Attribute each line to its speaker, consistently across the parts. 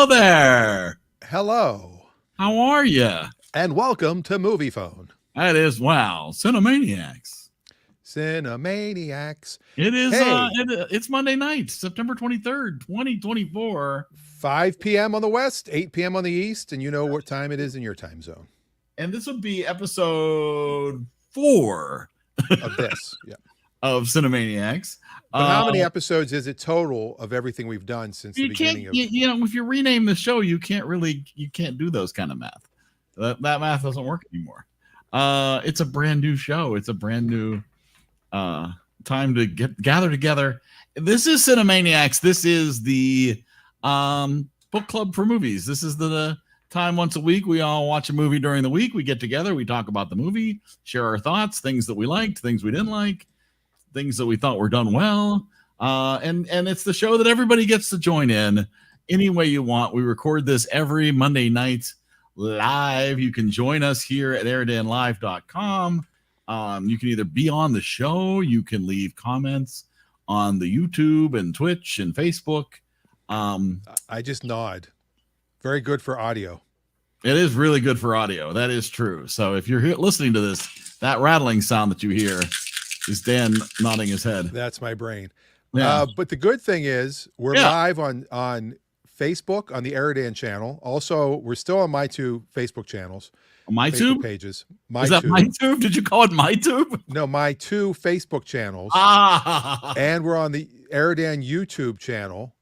Speaker 1: Hello there.
Speaker 2: Hello,
Speaker 1: How are you?
Speaker 2: and welcome to Movie Phone.
Speaker 1: That is wow. Cinemaniacs.
Speaker 2: Cinemaniacs.
Speaker 1: It is
Speaker 2: Hey.
Speaker 1: it's Monday night, September 23rd, 2024.
Speaker 2: 5 p.m. on the West, 8 p.m. on the East, and you know what time it is in your time zone.
Speaker 1: And this would be episode 4
Speaker 2: Of this. Yeah.
Speaker 1: of Cinemaniacs.
Speaker 2: But how many episodes is it total of everything we've done since the beginning of
Speaker 1: you know, if you rename the show, you can't do those kind of math. That math doesn't work anymore. It's a brand new show. It's a brand new time to gather together. This is Cinemaniacs. This is the book club for movies. This is the time once a week we all watch a movie during the week. We get together, we talk about the movie, share our thoughts, things that we liked, things we didn't like, things that we thought were done well. And it's the show that everybody gets to join in any way you want. We record this every Monday night live. You can join us here at EriDanLive.com. You can either be on the show, you can leave comments on the YouTube and Twitch and Facebook.
Speaker 2: I just nod. Very good for audio.
Speaker 1: It is really good for audio. That is true. So if you're listening to this, that rattling sound that you hear is Dan nodding his head.
Speaker 2: That's my brain.
Speaker 1: Yeah.
Speaker 2: But the good thing is we're live on Facebook on the EriDan channel. Also, we're still on my two Facebook channels.
Speaker 1: MyTube
Speaker 2: pages.
Speaker 1: Is that MyTube? Did you call it MyTube?
Speaker 2: No, my two Facebook channels. And we're on the EriDan YouTube channel.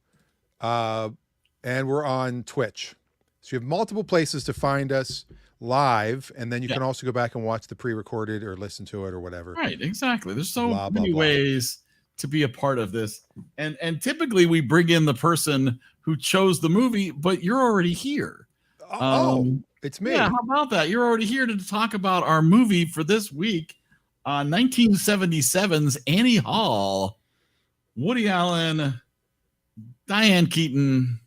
Speaker 2: And we're on Twitch. So you have multiple places to find us live, and then you can also go back and watch the pre-recorded or listen to it or whatever.
Speaker 1: Right, exactly. There's so many ways to be a part of this. And typically we bring in the person who chose the movie, but you're already here.
Speaker 2: It's me.
Speaker 1: Yeah, how about that? You're already here to talk about our movie for this week, 1977's Annie Hall, Woody Allen, Diane Keaton.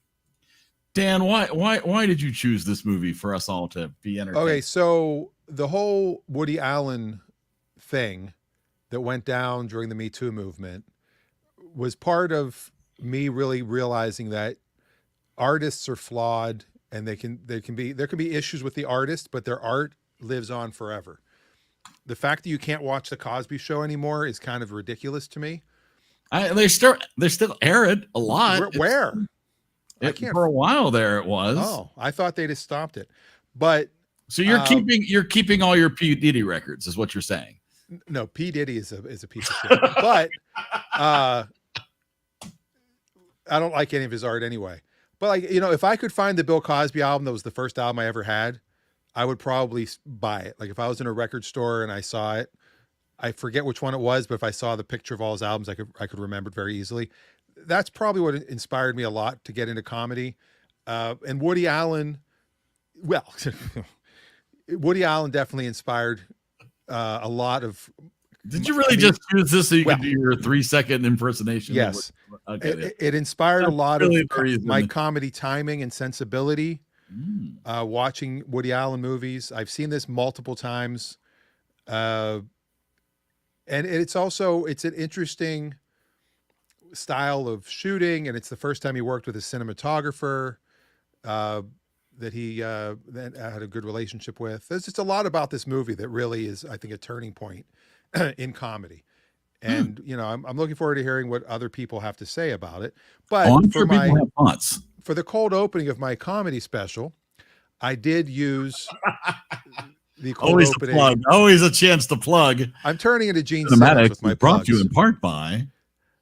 Speaker 1: Dan, why did you choose this movie for us all to be entertained?
Speaker 2: Okay, so the whole Woody Allen thing that went down during the Me Too movement was part of me really realizing that artists are flawed, and there can be issues with the artist, but their art lives on forever. The fact that you can't watch the Cosby Show anymore is kind of ridiculous to me.
Speaker 1: They still air it a lot.
Speaker 2: Where?
Speaker 1: For a while there it was.
Speaker 2: Oh, I thought they just stopped it. But
Speaker 1: so you're keeping all your P. Diddy records, is what you're saying.
Speaker 2: No, P. Diddy is a piece of shit. But I don't like any of his art anyway. But like, you know, if I could find the Bill Cosby album that was the first album I ever had, I would probably buy it. Like if I was in a record store and I saw it, I forget which one it was, but if I saw the picture of all his albums, I could remember it very easily. That's probably what inspired me a lot to get into comedy. And Woody Allen, well, Woody Allen definitely inspired a lot of.
Speaker 1: Did you really just choose this so you could do your 3-second impersonation?
Speaker 2: Yes. It inspired a lot of my comedy timing and sensibility. Watching Woody Allen movies. I've seen this multiple times. And it's an interesting style of shooting, and it's the first time he worked with a cinematographer that he that had a good relationship with. There's just a lot about this movie that really is, I think, a turning point in comedy. And you know, I'm looking forward to hearing what other people have to say about it. But for the cold opening of my comedy special, I did use the cold opening.
Speaker 1: Always a chance to plug.
Speaker 2: I'm turning into Gene Simmons with my
Speaker 1: brought to you in part by.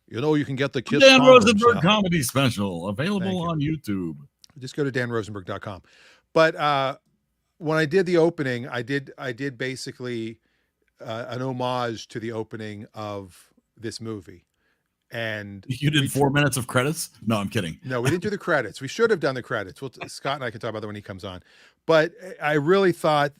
Speaker 2: You know, you can get the Kiss
Speaker 1: Dan Rosenberg comedy special available on YouTube.
Speaker 2: Just go to danrosenberg.com. But when I did the opening, I did basically an homage to the opening of this movie. And
Speaker 1: you did 4 minutes of credits? No, I'm kidding.
Speaker 2: No, we didn't do the credits. We should have done the credits. Scott and I can talk about that when he comes on. But I really thought,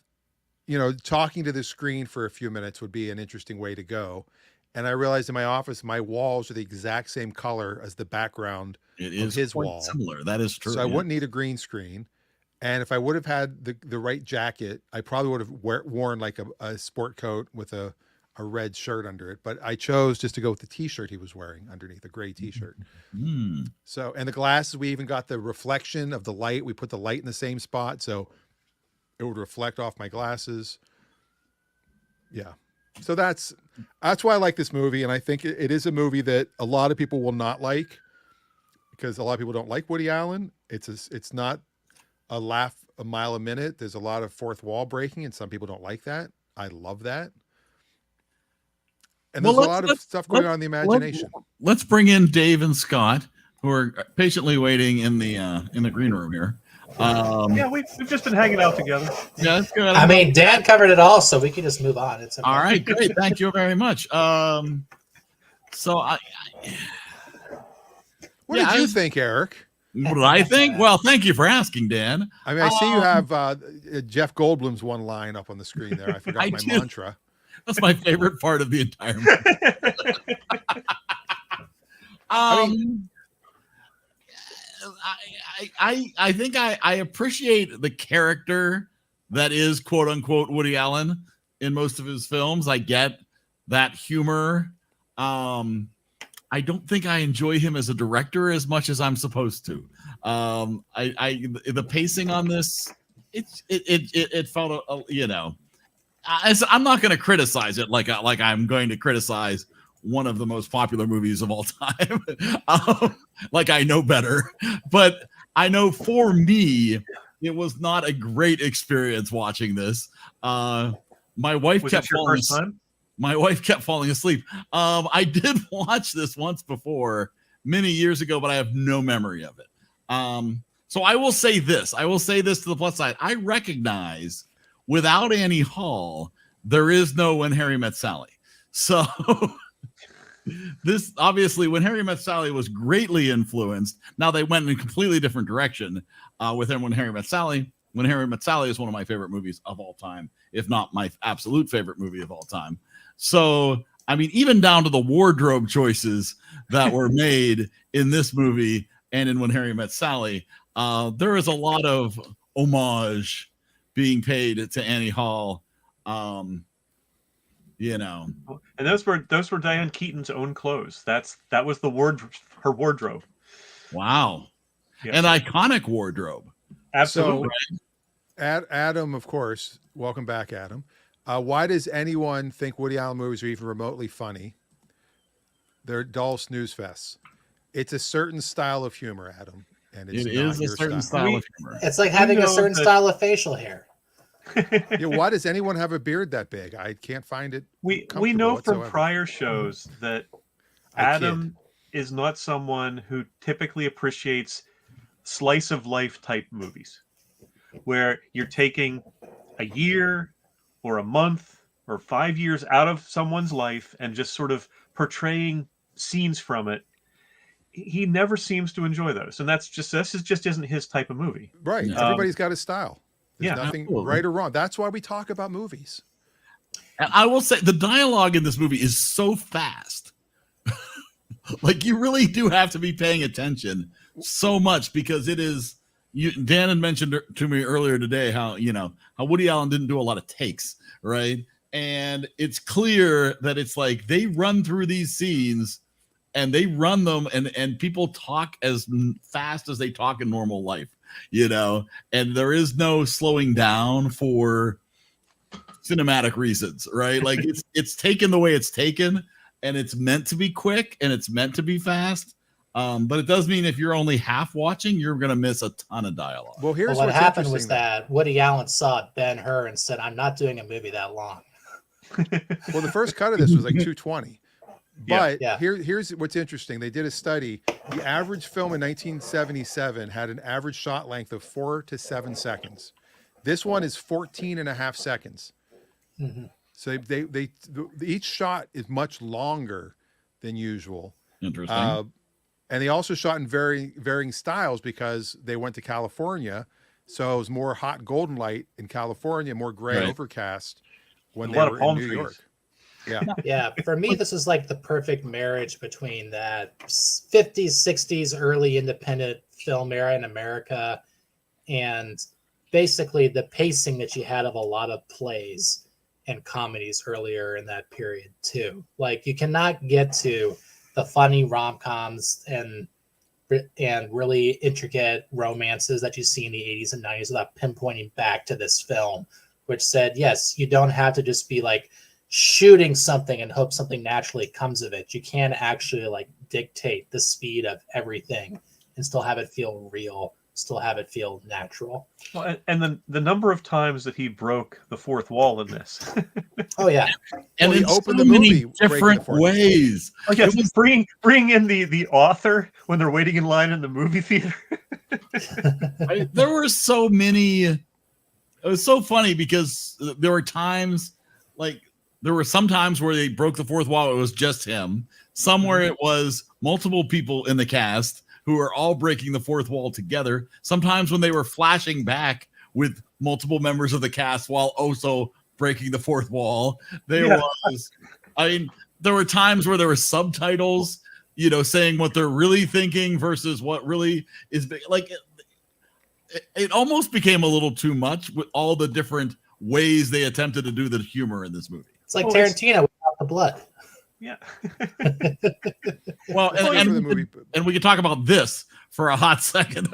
Speaker 2: you know, talking to the screen for a few minutes would be an interesting way to go. And I realized in my office, my walls are the exact same color as the background of his wall.
Speaker 1: Similar. That is true.
Speaker 2: So I wouldn't need a green screen. And if I would have had the right jacket, I probably would have worn like a sport coat with a a red shirt under it, but I chose just to go with the t-shirt he was wearing underneath, a gray t-shirt. So, and the glasses, we even got the reflection of the light. We put the light in the same spot, so it would reflect off my glasses. Yeah. So that's why I like this movie. And I think it is a movie that a lot of people will not like, because a lot of people don't like Woody Allen. It's not a laugh a mile a minute. There's a lot of fourth wall breaking, and some people don't like that. I love that. And there's a lot of stuff going on in the imagination.
Speaker 1: Let's bring in Dave and Scott, who are patiently waiting in the green room here.
Speaker 3: Yeah, we've just been hanging out together.
Speaker 1: Yeah, that's good.
Speaker 4: I mean, Dan covered it all, so we can just move on. It's okay.
Speaker 1: All right, great. Thank you very much. So
Speaker 2: what did you think, Eric?
Speaker 1: What did I think? Well, thank you for asking, Dan.
Speaker 2: I mean, I see you have Jeff Goldblum's one line up on the screen there. I forgot my mantra.
Speaker 1: That's my favorite part of the entire movie. I think I appreciate the character that is quote unquote Woody Allen in most of his films. I get that humor. I don't think I enjoy him as a director as much as I'm supposed to. The pacing on this, it felt I'm not going to criticize it like I'm going to criticize one of the most popular movies of all time. Like I know better, but I know for me, it was not a great experience watching this. My wife kept falling asleep. My wife kept falling asleep. I did watch this once before many years ago, but I have no memory of it. So I will say this. I will say this to the plus side. I recognize without Annie Hall, there is no When Harry Met Sally. So this obviously, When Harry Met Sally was greatly influenced. Now they went in a completely different direction with When Harry Met Sally. When Harry Met Sally is one of my favorite movies of all time, if not my absolute favorite movie of all time. So, I mean, even down to the wardrobe choices that were made in this movie and in When Harry Met Sally, there is a lot of homage being paid to Annie Hall. And
Speaker 3: those were Diane Keaton's own clothes. That was her wardrobe.
Speaker 1: Wow. Yes. An iconic wardrobe.
Speaker 3: Absolutely.
Speaker 2: So, Adam, of course, welcome back, Adam. Why does anyone think Woody Allen movies are even remotely funny? They're dull snooze fests. It's a certain style of humor, Adam. And it is a certain style of humor.
Speaker 4: It's like having a certain style of facial hair.
Speaker 2: Yeah, why does anyone have a beard that big? I can't find it.
Speaker 3: We know from prior shows that Adam is not someone who typically appreciates slice of life type movies, where you're taking a year or a month or 5 years out of someone's life and just sort of portraying scenes from it. He never seems to enjoy those, and this just isn't his type of movie.
Speaker 2: Right. Everybody's got his style. There's nothing right or wrong. That's why we talk about movies.
Speaker 1: And I will say the dialogue in this movie is so fast. Like you really do have to be paying attention so much because it is. Dan had mentioned to me earlier today how Woody Allen didn't do a lot of takes, right? And it's clear that it's like they run through these scenes and they run them and people talk as fast as they talk in normal life, and there is no slowing down for cinematic reasons, right? Like it's taken the way it's taken and it's meant to be quick and it's meant to be fast. But it does mean if you're only half watching, you're going to miss a ton of dialogue.
Speaker 2: Well, here's
Speaker 4: what happened was that Woody Allen saw Ben-Hur and said, "I'm not doing a movie that long."
Speaker 2: Well, the first cut of this was like 2:20. But here's what's interesting. They did a study. The average film in 1977 had an average shot length of 4 to 7 seconds. This one is 14 and a half seconds. Mm-hmm. So each shot is much longer than usual.
Speaker 1: Interesting.
Speaker 2: And they also shot in varying styles because they went to California. So it was more hot golden light in California, more gray overcast when they were in New York. Yeah.
Speaker 4: Yeah. For me, this is like the perfect marriage between that 50s, 60s, early independent film era in America and basically the pacing that you had of a lot of plays and comedies earlier in that period too. Like you cannot get to the funny rom-coms and really intricate romances that you see in the 80s and 90s without pinpointing back to this film, which said, yes, you don't have to just be like shooting something and hope something naturally comes of it. You can actually like dictate the speed of everything and still have it feel real, still have it feel natural.
Speaker 3: Well, and then the number of times that he broke the fourth wall in this.
Speaker 4: Oh yeah,
Speaker 1: and in so many different ways.
Speaker 3: Oh yes, bring in the author when they're waiting in line in the movie theater.
Speaker 1: There were so many. It was so funny because there were times like there were some times where they broke the fourth wall. It was just him. Somewhere it was multiple people in the cast who are all breaking the fourth wall together. Sometimes when they were flashing back with multiple members of the cast while also breaking the fourth wall, there were times where there were subtitles, saying what they're really thinking versus what really is like. It almost became a little too much with all the different ways they attempted to do the humor in this movie.
Speaker 4: It's like Tarantino without the blood.
Speaker 3: Yeah.
Speaker 1: Well, and we could talk about this for a hot second.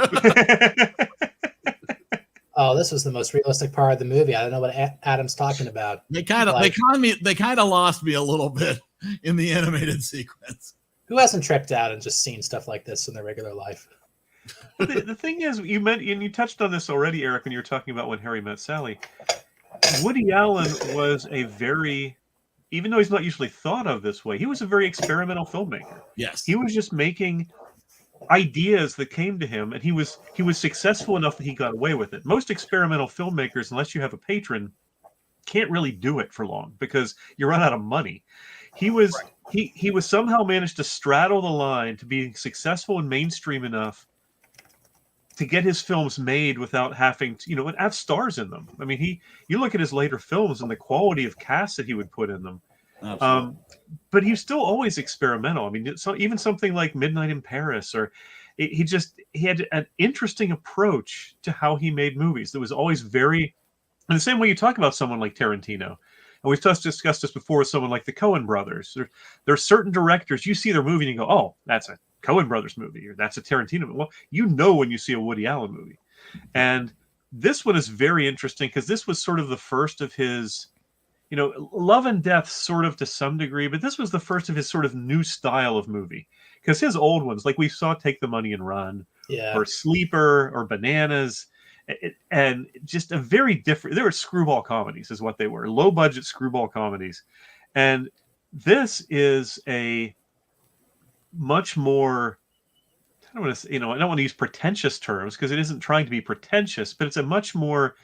Speaker 4: Oh, this was the most realistic part of the movie. I don't know what Adam's talking about.
Speaker 1: They kind of lost me a little bit in the animated sequence.
Speaker 4: Who hasn't tripped out and just seen stuff like this in their regular life?
Speaker 3: Well, the thing is, you touched on this already, Eric, when you were talking about When Harry Met Sally. Woody Allen was even though he's not usually thought of this way, he was a very experimental filmmaker.
Speaker 1: Yes.
Speaker 3: He was just making ideas that came to him, and he was successful enough that he got away with it. Most experimental filmmakers, unless you have a patron, can't really do it for long because you run out of money. He was somehow managed to straddle the line to being successful and mainstream enough to get his films made without having to, have stars in them. I mean, you look at his later films and the quality of cast that he would put in them. But he's still always experimental. I mean, even something like Midnight in Paris, or he had an interesting approach to how he made movies that was always very, in the same way you talk about someone like Tarantino. And we've just discussed this before with someone like the Coen brothers. There are certain directors, you see their movie and you go, oh, that's a Coen brothers movie, or that's a Tarantino movie. Well, when you see a Woody Allen movie. And this one is very interesting because this was sort of the first of his, Love and Death sort of to some degree, but this was the first of his sort of new style of movie. Because his old ones, like we saw Take the Money and Run, or Sleeper, or Bananas, and just a very different, they were screwball comedies is what they were, low budget screwball comedies. And this is a much more, I don't want to use pretentious terms because it isn't trying to be pretentious, but it's a much more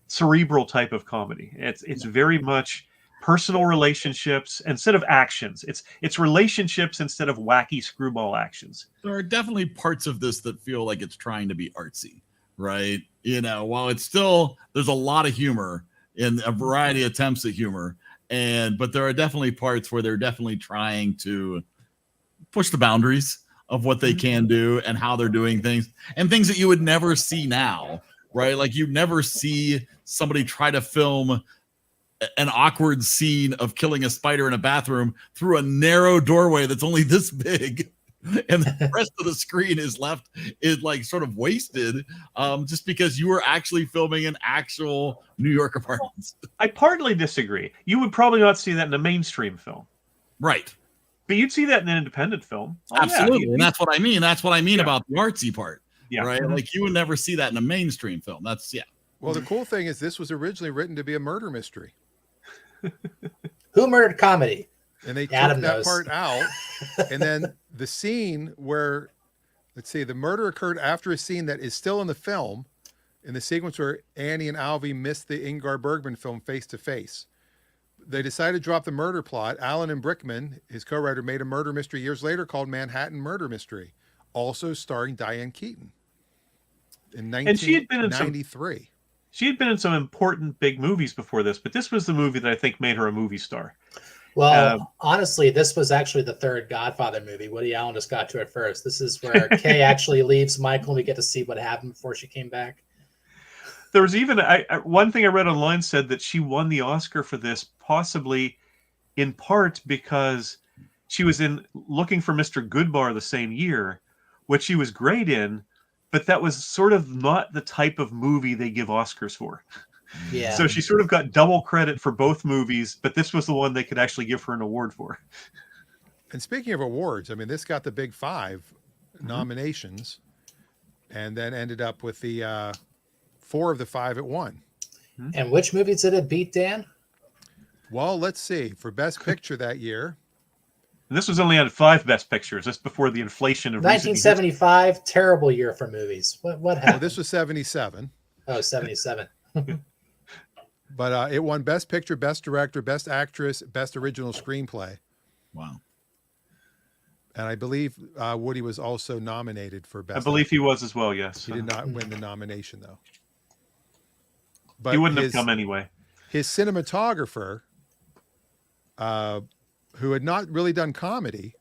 Speaker 3: cerebral type of comedy. It's very much personal relationships instead of actions. It's relationships instead of wacky screwball actions.
Speaker 1: There are definitely parts of this that feel like it's trying to be artsy, right? While it's still, there's a lot of humor in a variety of attempts at humor, but there are definitely parts where they're definitely trying to push the boundaries of what they can do and how they're doing things, and things that you would never see now, right? Like you'd never see somebody try to film an awkward scene of killing a spider in a bathroom through a narrow doorway that's only this big, and the rest of the screen is like sort of wasted, just because you were actually filming an actual New York apartments.
Speaker 3: I partly disagree. You would probably not see that in a mainstream film,
Speaker 1: right?
Speaker 3: But you'd see that in an independent film.
Speaker 1: Absolutely. And that's what I mean. That's what I mean about the artsy part.
Speaker 3: Yeah.
Speaker 1: Right. Like you would never see that in a mainstream film.
Speaker 2: Well, the cool thing is this was originally written to be a murder mystery.
Speaker 4: Who murdered comedy?
Speaker 2: And they took that part out. And then the scene where, let's see, the murder occurred after a scene that is still in the film, in the sequence where Annie and Alvy missed the Ingmar Bergman film Face to Face. They decided to drop the murder plot. Alan and Brickman, his co-writer, made a murder mystery years later called Manhattan Murder Mystery, also starring Diane Keaton in 1993.
Speaker 3: She had been in some important big movies before this, but this was the movie that I think made her a movie star.
Speaker 4: Well, honestly, this was actually the third Godfather movie. Woody Allen just got to it first. This is where Kay actually leaves Michael, and we get to see what happened before she came back.
Speaker 3: There was even one thing I read online said that she won the Oscar for this possibly in part because she was in Looking for Mr. Goodbar the same year, which she was great in, but that was sort of not the type of movie they give Oscars for.
Speaker 4: Yeah.
Speaker 3: So she sort of got double credit for both movies, but this was the one they could actually give her an award for.
Speaker 2: And speaking of awards, I mean, this got the big 5 nominations, and then ended up with the 4 of the 5 it won.
Speaker 4: And which movies did it beat, Dan?
Speaker 2: Well, let's see. For Best Picture that year,
Speaker 3: and this was only at 5 Best Pictures. That's before the inflation of
Speaker 4: 1975. Terrible year for movies. What happened?
Speaker 2: Well, this was 77.
Speaker 4: Oh, 77.
Speaker 2: But it won Best Picture, Best Director, Best Actress, Best Original Screenplay.
Speaker 1: Wow.
Speaker 2: And I believe Woody was also nominated for Best
Speaker 3: I believe
Speaker 2: Actor.
Speaker 3: he was as well, yes.
Speaker 2: He did not win the nomination, though. But
Speaker 3: he wouldn't have come anyway.
Speaker 2: His cinematographer, who had not really done comedy,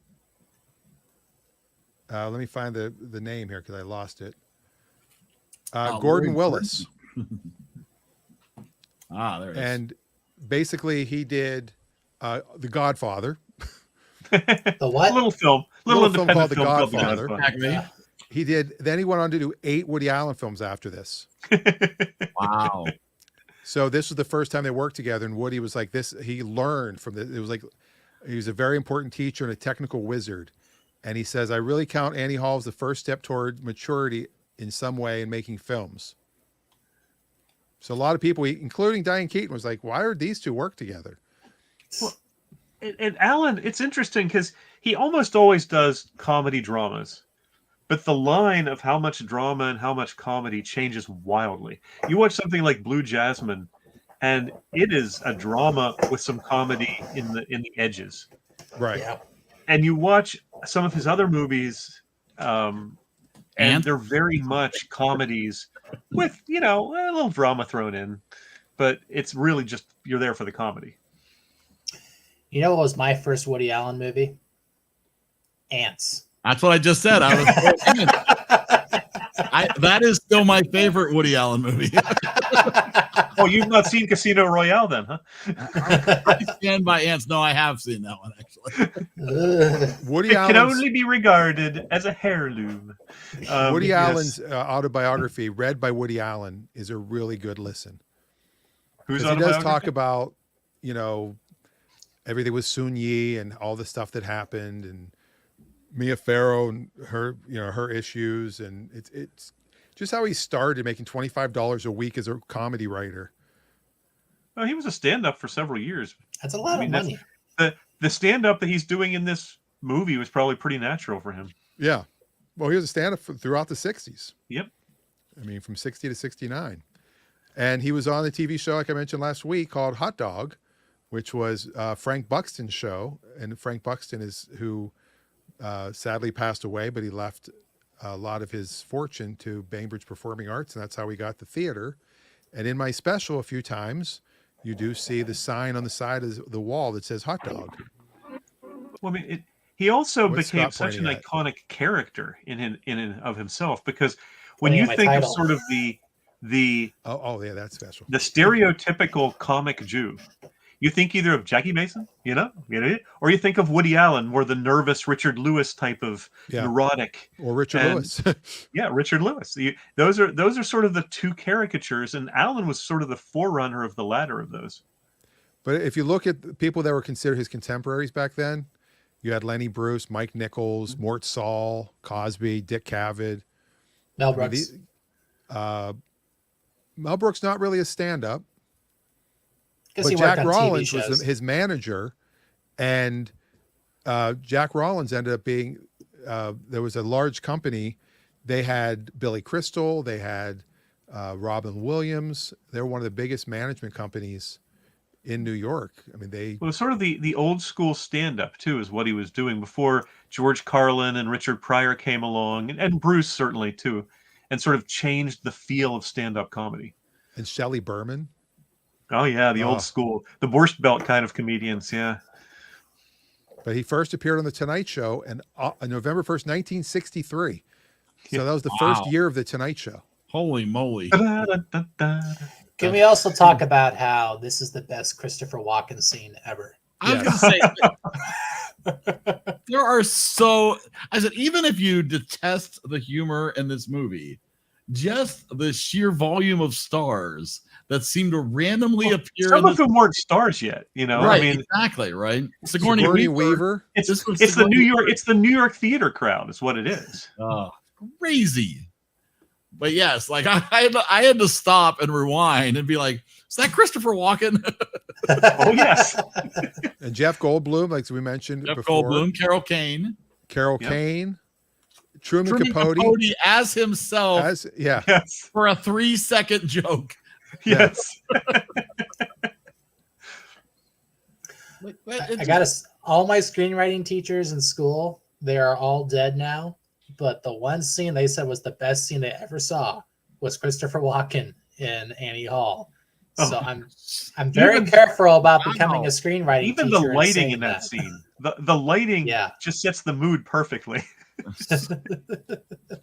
Speaker 2: let me find the name here because I lost it. Gordon Willis.
Speaker 1: There it is.
Speaker 2: And basically he did The Godfather.
Speaker 4: The what?
Speaker 3: Little film called
Speaker 2: The Godfather. He did. Then he went on to do 8 Woody Allen films after this.
Speaker 1: Wow.
Speaker 2: So this was the first time they worked together, and Woody was like this. He learned from this. It was like he was a very important teacher and a technical wizard. And he says, I really count Annie Hall as the first step toward maturity in some way in making films. So a lot of people, including Diane Keaton, was like, why would these two work together?
Speaker 3: Well, and Allen, it's interesting because he almost always does comedy dramas, but the line of how much drama and how much comedy changes wildly. You watch something like Blue Jasmine, and it is a drama with some comedy in the edges.
Speaker 2: Right.
Speaker 4: Yeah.
Speaker 3: And you watch some of his other movies, and they're very much comedies with, a little drama thrown in, but it's really just you're there for the comedy.
Speaker 4: You know what was my first Woody Allen movie? Ants.
Speaker 1: That's what I just said. That is still my favorite Woody Allen movie.
Speaker 3: Oh, you've not seen Casino Royale then, huh?
Speaker 1: I stand by Ants. No, I have seen that one, actually.
Speaker 2: Woody
Speaker 3: It
Speaker 2: Allen's,
Speaker 3: can only be regarded as a heirloom.
Speaker 2: Woody
Speaker 3: yes.
Speaker 2: Allen's autobiography, read by Woody Allen, is a really good listen.
Speaker 3: Who's
Speaker 2: he does talk about, everything with Sun Yi and all the stuff that happened, and Mia Farrow and her, her issues, and it's just how he started making $25 a week as a comedy writer.
Speaker 3: Oh, he was a stand-up for several years.
Speaker 4: That's a lot of money.
Speaker 3: The stand-up that he's doing in this movie was probably pretty natural for him.
Speaker 2: Yeah. Well, he was a stand-up throughout the 60s.
Speaker 3: Yep.
Speaker 2: I mean, from 60 to 69. And he was on the TV show, like I mentioned last week, called Hot Dog, which was Frank Buxton's show. And Frank Buxton is who sadly passed away, but he left a lot of his fortune to Bainbridge Performing Arts, and that's how we got the theater. And in my special, a few times, you do see the sign on the side of the wall that says Hot Dog.
Speaker 3: Well, I mean, he also
Speaker 2: What's
Speaker 3: became
Speaker 2: Scott
Speaker 3: such an
Speaker 2: pointing at?
Speaker 3: iconic character in and of himself, because when
Speaker 4: Pointing
Speaker 3: you
Speaker 4: at my
Speaker 3: think of
Speaker 4: title.
Speaker 3: sort of the
Speaker 2: Oh yeah, that's special.
Speaker 3: the stereotypical comic Jew, you think either of Jackie Mason, or you think of Woody Allen, more the nervous Richard Lewis type of neurotic,
Speaker 2: or Richard Lewis.
Speaker 3: Yeah, Richard Lewis. Those are sort of the two caricatures, and Allen was sort of the forerunner of the latter of those.
Speaker 2: But if you look at the people that were considered his contemporaries back then, you had Lenny Bruce, Mike Nichols, Mort Saul, Cosby, Dick Cavett.
Speaker 4: Mel Brooks.
Speaker 2: Mel Brooks, not really a stand-up.
Speaker 4: Because
Speaker 2: But Jack Rollins was his manager, and Jack Rollins ended up being, there was a large company. They had Billy Crystal, they had Robin Williams. They're one of the biggest management companies in New York. I mean,
Speaker 3: Well, sort of the old school stand-up too is what he was doing before George Carlin and Richard Pryor came along, and Bruce certainly too, and sort of changed the feel of stand-up comedy.
Speaker 2: And Shelley Berman.
Speaker 3: Oh yeah, the old school, the Borscht Belt kind of comedians, yeah.
Speaker 2: But he first appeared on The Tonight Show on November 1st, 1963. So that was the first year of The Tonight Show.
Speaker 1: Holy moly!
Speaker 4: Can we also talk about how this is the best Christopher Walken scene ever?
Speaker 1: I was gonna say there are so. I said even if you detest the humor in this movie, just the sheer volume of stars that seem to randomly appear.
Speaker 3: Some of them weren't stars yet, you know.
Speaker 1: Right,
Speaker 3: I mean,
Speaker 1: exactly, right.
Speaker 2: Sigourney Weaver.
Speaker 3: It's the New York theater crowd. Is what it is.
Speaker 1: Oh, crazy. But yes, like I had to stop and rewind and be like, "Is that Christopher Walken?"
Speaker 3: Oh yes.
Speaker 2: And Jeff Goldblum, like we mentioned
Speaker 1: Jeff
Speaker 2: before.
Speaker 1: Goldblum, Carol Kane,
Speaker 2: Truman Capote
Speaker 1: as himself,
Speaker 3: yes,
Speaker 1: for a 3-second joke.
Speaker 3: Yes.
Speaker 4: I got all my screenwriting teachers in school, they are all dead now. But the one scene they said was the best scene they ever saw was Christopher Walken in Annie Hall. So I'm very careful about becoming a screenwriting teacher.
Speaker 3: Even the lighting in that scene, the lighting just sets the mood perfectly.
Speaker 1: And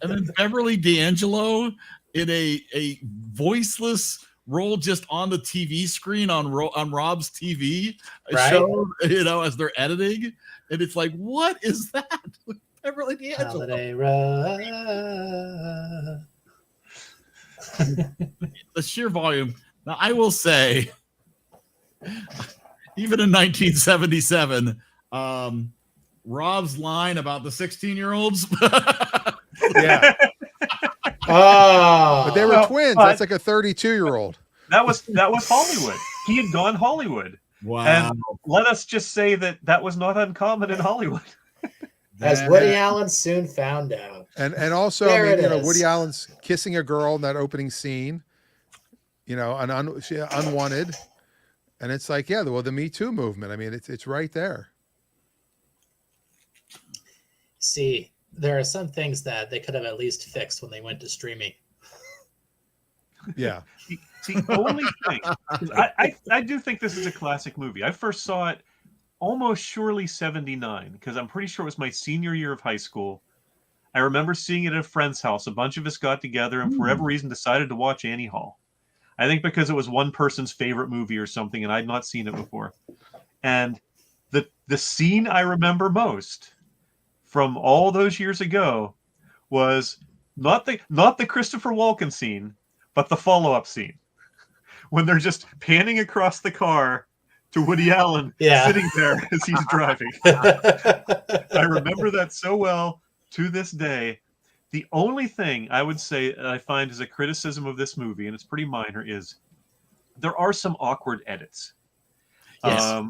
Speaker 1: then Beverly D'Angelo in a voiceless role just on the TV screen on Rob's TV show, you know, as they're editing, and it's like, what is that? Beverly D'Angelo.
Speaker 4: Holiday Road.
Speaker 1: The sheer volume. Now, I will say, even in 1977, Rob's line about the 16-year-olds.
Speaker 2: Yeah.
Speaker 4: Oh,
Speaker 2: but they were twins. That's like a 32-year-old.
Speaker 3: That was Hollywood. He had gone Hollywood.
Speaker 1: Wow.
Speaker 3: And let us just say that was not uncommon in Hollywood.
Speaker 4: As Woody Allen soon found out.
Speaker 2: And also, I mean, you know, Woody Allen's kissing a girl in that opening scene, you know, unwanted. And it's like, yeah, well, the Me Too movement. I mean, it's right there.
Speaker 4: See, there are some things that they could have at least fixed when they went to streaming.
Speaker 2: Yeah.
Speaker 3: The only thing, I do think this is a classic movie. I first saw it almost surely 79, because I'm pretty sure it was my senior year of high school. I remember seeing it at a friend's house. A bunch of us got together and for whatever reason decided to watch Annie Hall. I think because it was one person's favorite movie or something, and I'd not seen it before. And the scene I remember most from all those years ago was not the Christopher Walken scene, but the follow-up scene when they're just panning across the car to Woody Allen sitting there as he's driving. I remember that so well to this day. The only thing I would say that I find is a criticism of this movie, and it's pretty minor, is there are some awkward edits.
Speaker 1: Yes.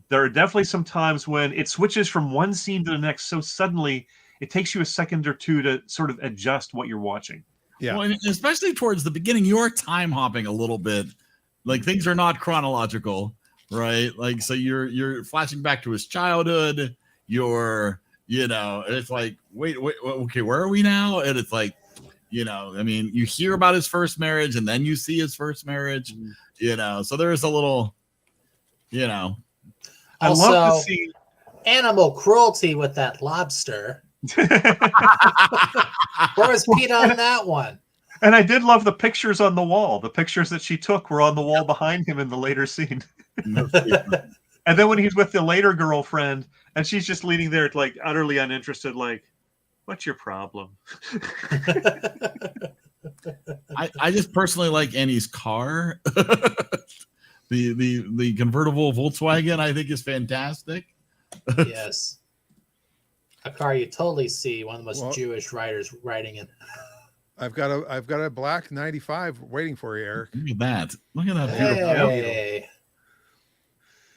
Speaker 3: There are definitely some times when it switches from one scene to the next so suddenly it takes you a second or two to sort of adjust what you're watching.
Speaker 2: Yeah.
Speaker 1: Well, and especially towards the beginning, you are time hopping a little bit. Like things are not chronological, right? Like, so you're flashing back to his childhood. You're, you know, it's like, wait, okay, where are we now? And it's like, you know, I mean, you hear about his first marriage and then you see his first marriage, you know, so there's a little, you know.
Speaker 3: I love the scene.
Speaker 4: Animal cruelty with that lobster. Where was Pete on that one?
Speaker 3: And I did love the pictures on the wall. The pictures that she took were on the wall behind him in the later scene. And then when he's with the later girlfriend and she's just leaning there like utterly uninterested, like, what's your problem?
Speaker 1: I just personally like Annie's car. The convertible Volkswagen I think is fantastic.
Speaker 4: Yes. A car you totally see one of the most Jewish writers writing it.
Speaker 2: I've got a black 95 waiting for you, Eric.
Speaker 1: Look at that. Look at that beautiful.
Speaker 4: Hey.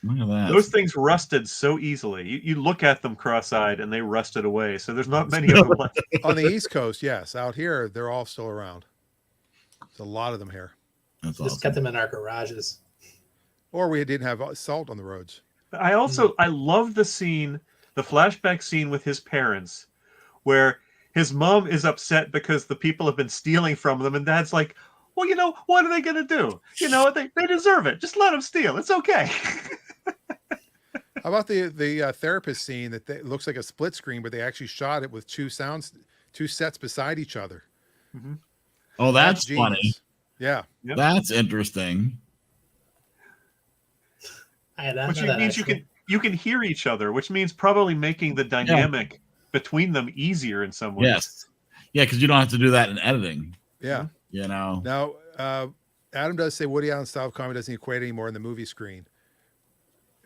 Speaker 1: Look at that.
Speaker 3: Those things rusted so easily. You look at them cross-eyed and they rusted away. So there's not many of them left.
Speaker 2: On the East Coast, yes. Out here, they're all still around. There's a lot of them here.
Speaker 1: That's
Speaker 4: Just
Speaker 1: awesome.
Speaker 4: got them in our garages.
Speaker 2: Or we didn't have salt on the roads.
Speaker 3: I love the scene, the flashback scene with his parents, where his mom is upset because the people have been stealing from them, and dad's like, well, you know, what are they going to do? You know, they deserve it. Just let them steal. It's okay.
Speaker 2: How about the therapist scene that looks like a split screen, but they actually shot it with two sets beside each other.
Speaker 3: Mm-hmm.
Speaker 1: Oh, that's funny.
Speaker 2: Genius. Yeah.
Speaker 3: Yep.
Speaker 1: That's interesting.
Speaker 3: Which means you can hear each other, which means probably making the dynamic between them easier in some ways.
Speaker 1: Yes. Yeah, because you don't have to do that in editing.
Speaker 2: Yeah.
Speaker 1: You know.
Speaker 2: Now, Adam does say Woody Allen's style of comedy doesn't equate anymore in the movie screen.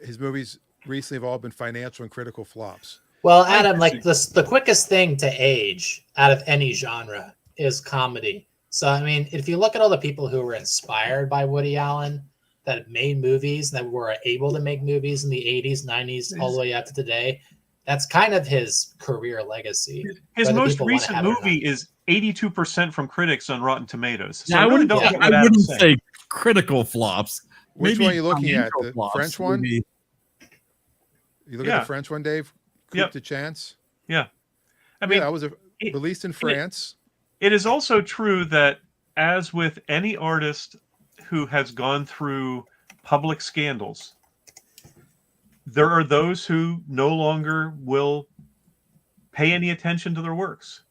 Speaker 2: His movies recently have all been financial and critical flops.
Speaker 4: Well, Adam, like the quickest thing to age out of any genre is comedy. So, I mean, if you look at all the people who were inspired by Woody Allen that made movies, that were able to make movies in the 80s, 90s, all the way up to today, that's kind of his career legacy.
Speaker 3: His most recent movie is 82% from critics on Rotten Tomatoes. So
Speaker 1: I wouldn't say critical flops.
Speaker 2: Which
Speaker 1: Maybe
Speaker 2: one are you looking at? The
Speaker 1: flops,
Speaker 2: French one?
Speaker 1: maybe.
Speaker 2: You look at the French one, Dave? Coup de Chance?
Speaker 3: Yeah. I mean,
Speaker 2: that was released in France.
Speaker 3: It is also true that, as with any artist who has gone through public scandals, there are those who no longer will pay any attention to their works.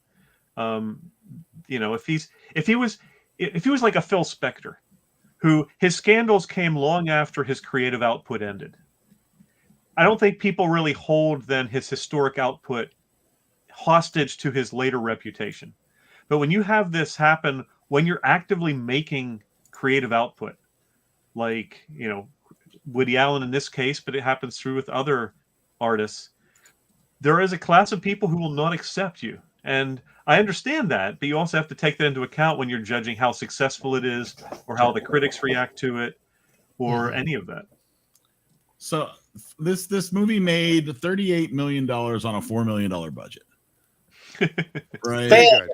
Speaker 3: You know, if he was like a Phil Spector, who his scandals came long after his creative output ended, I don't think people really hold then his historic output hostage to his later reputation. But when you have this happen, when you're actively making creative output, like, you know, Woody Allen in this case, but it happens through with other artists, there is a class of people who will not accept you. And I understand that, but you also have to take that into account when you're judging how successful it is, or how the critics react to it, or any of that.
Speaker 1: So this movie made $38 million on a $4 million budget. Right.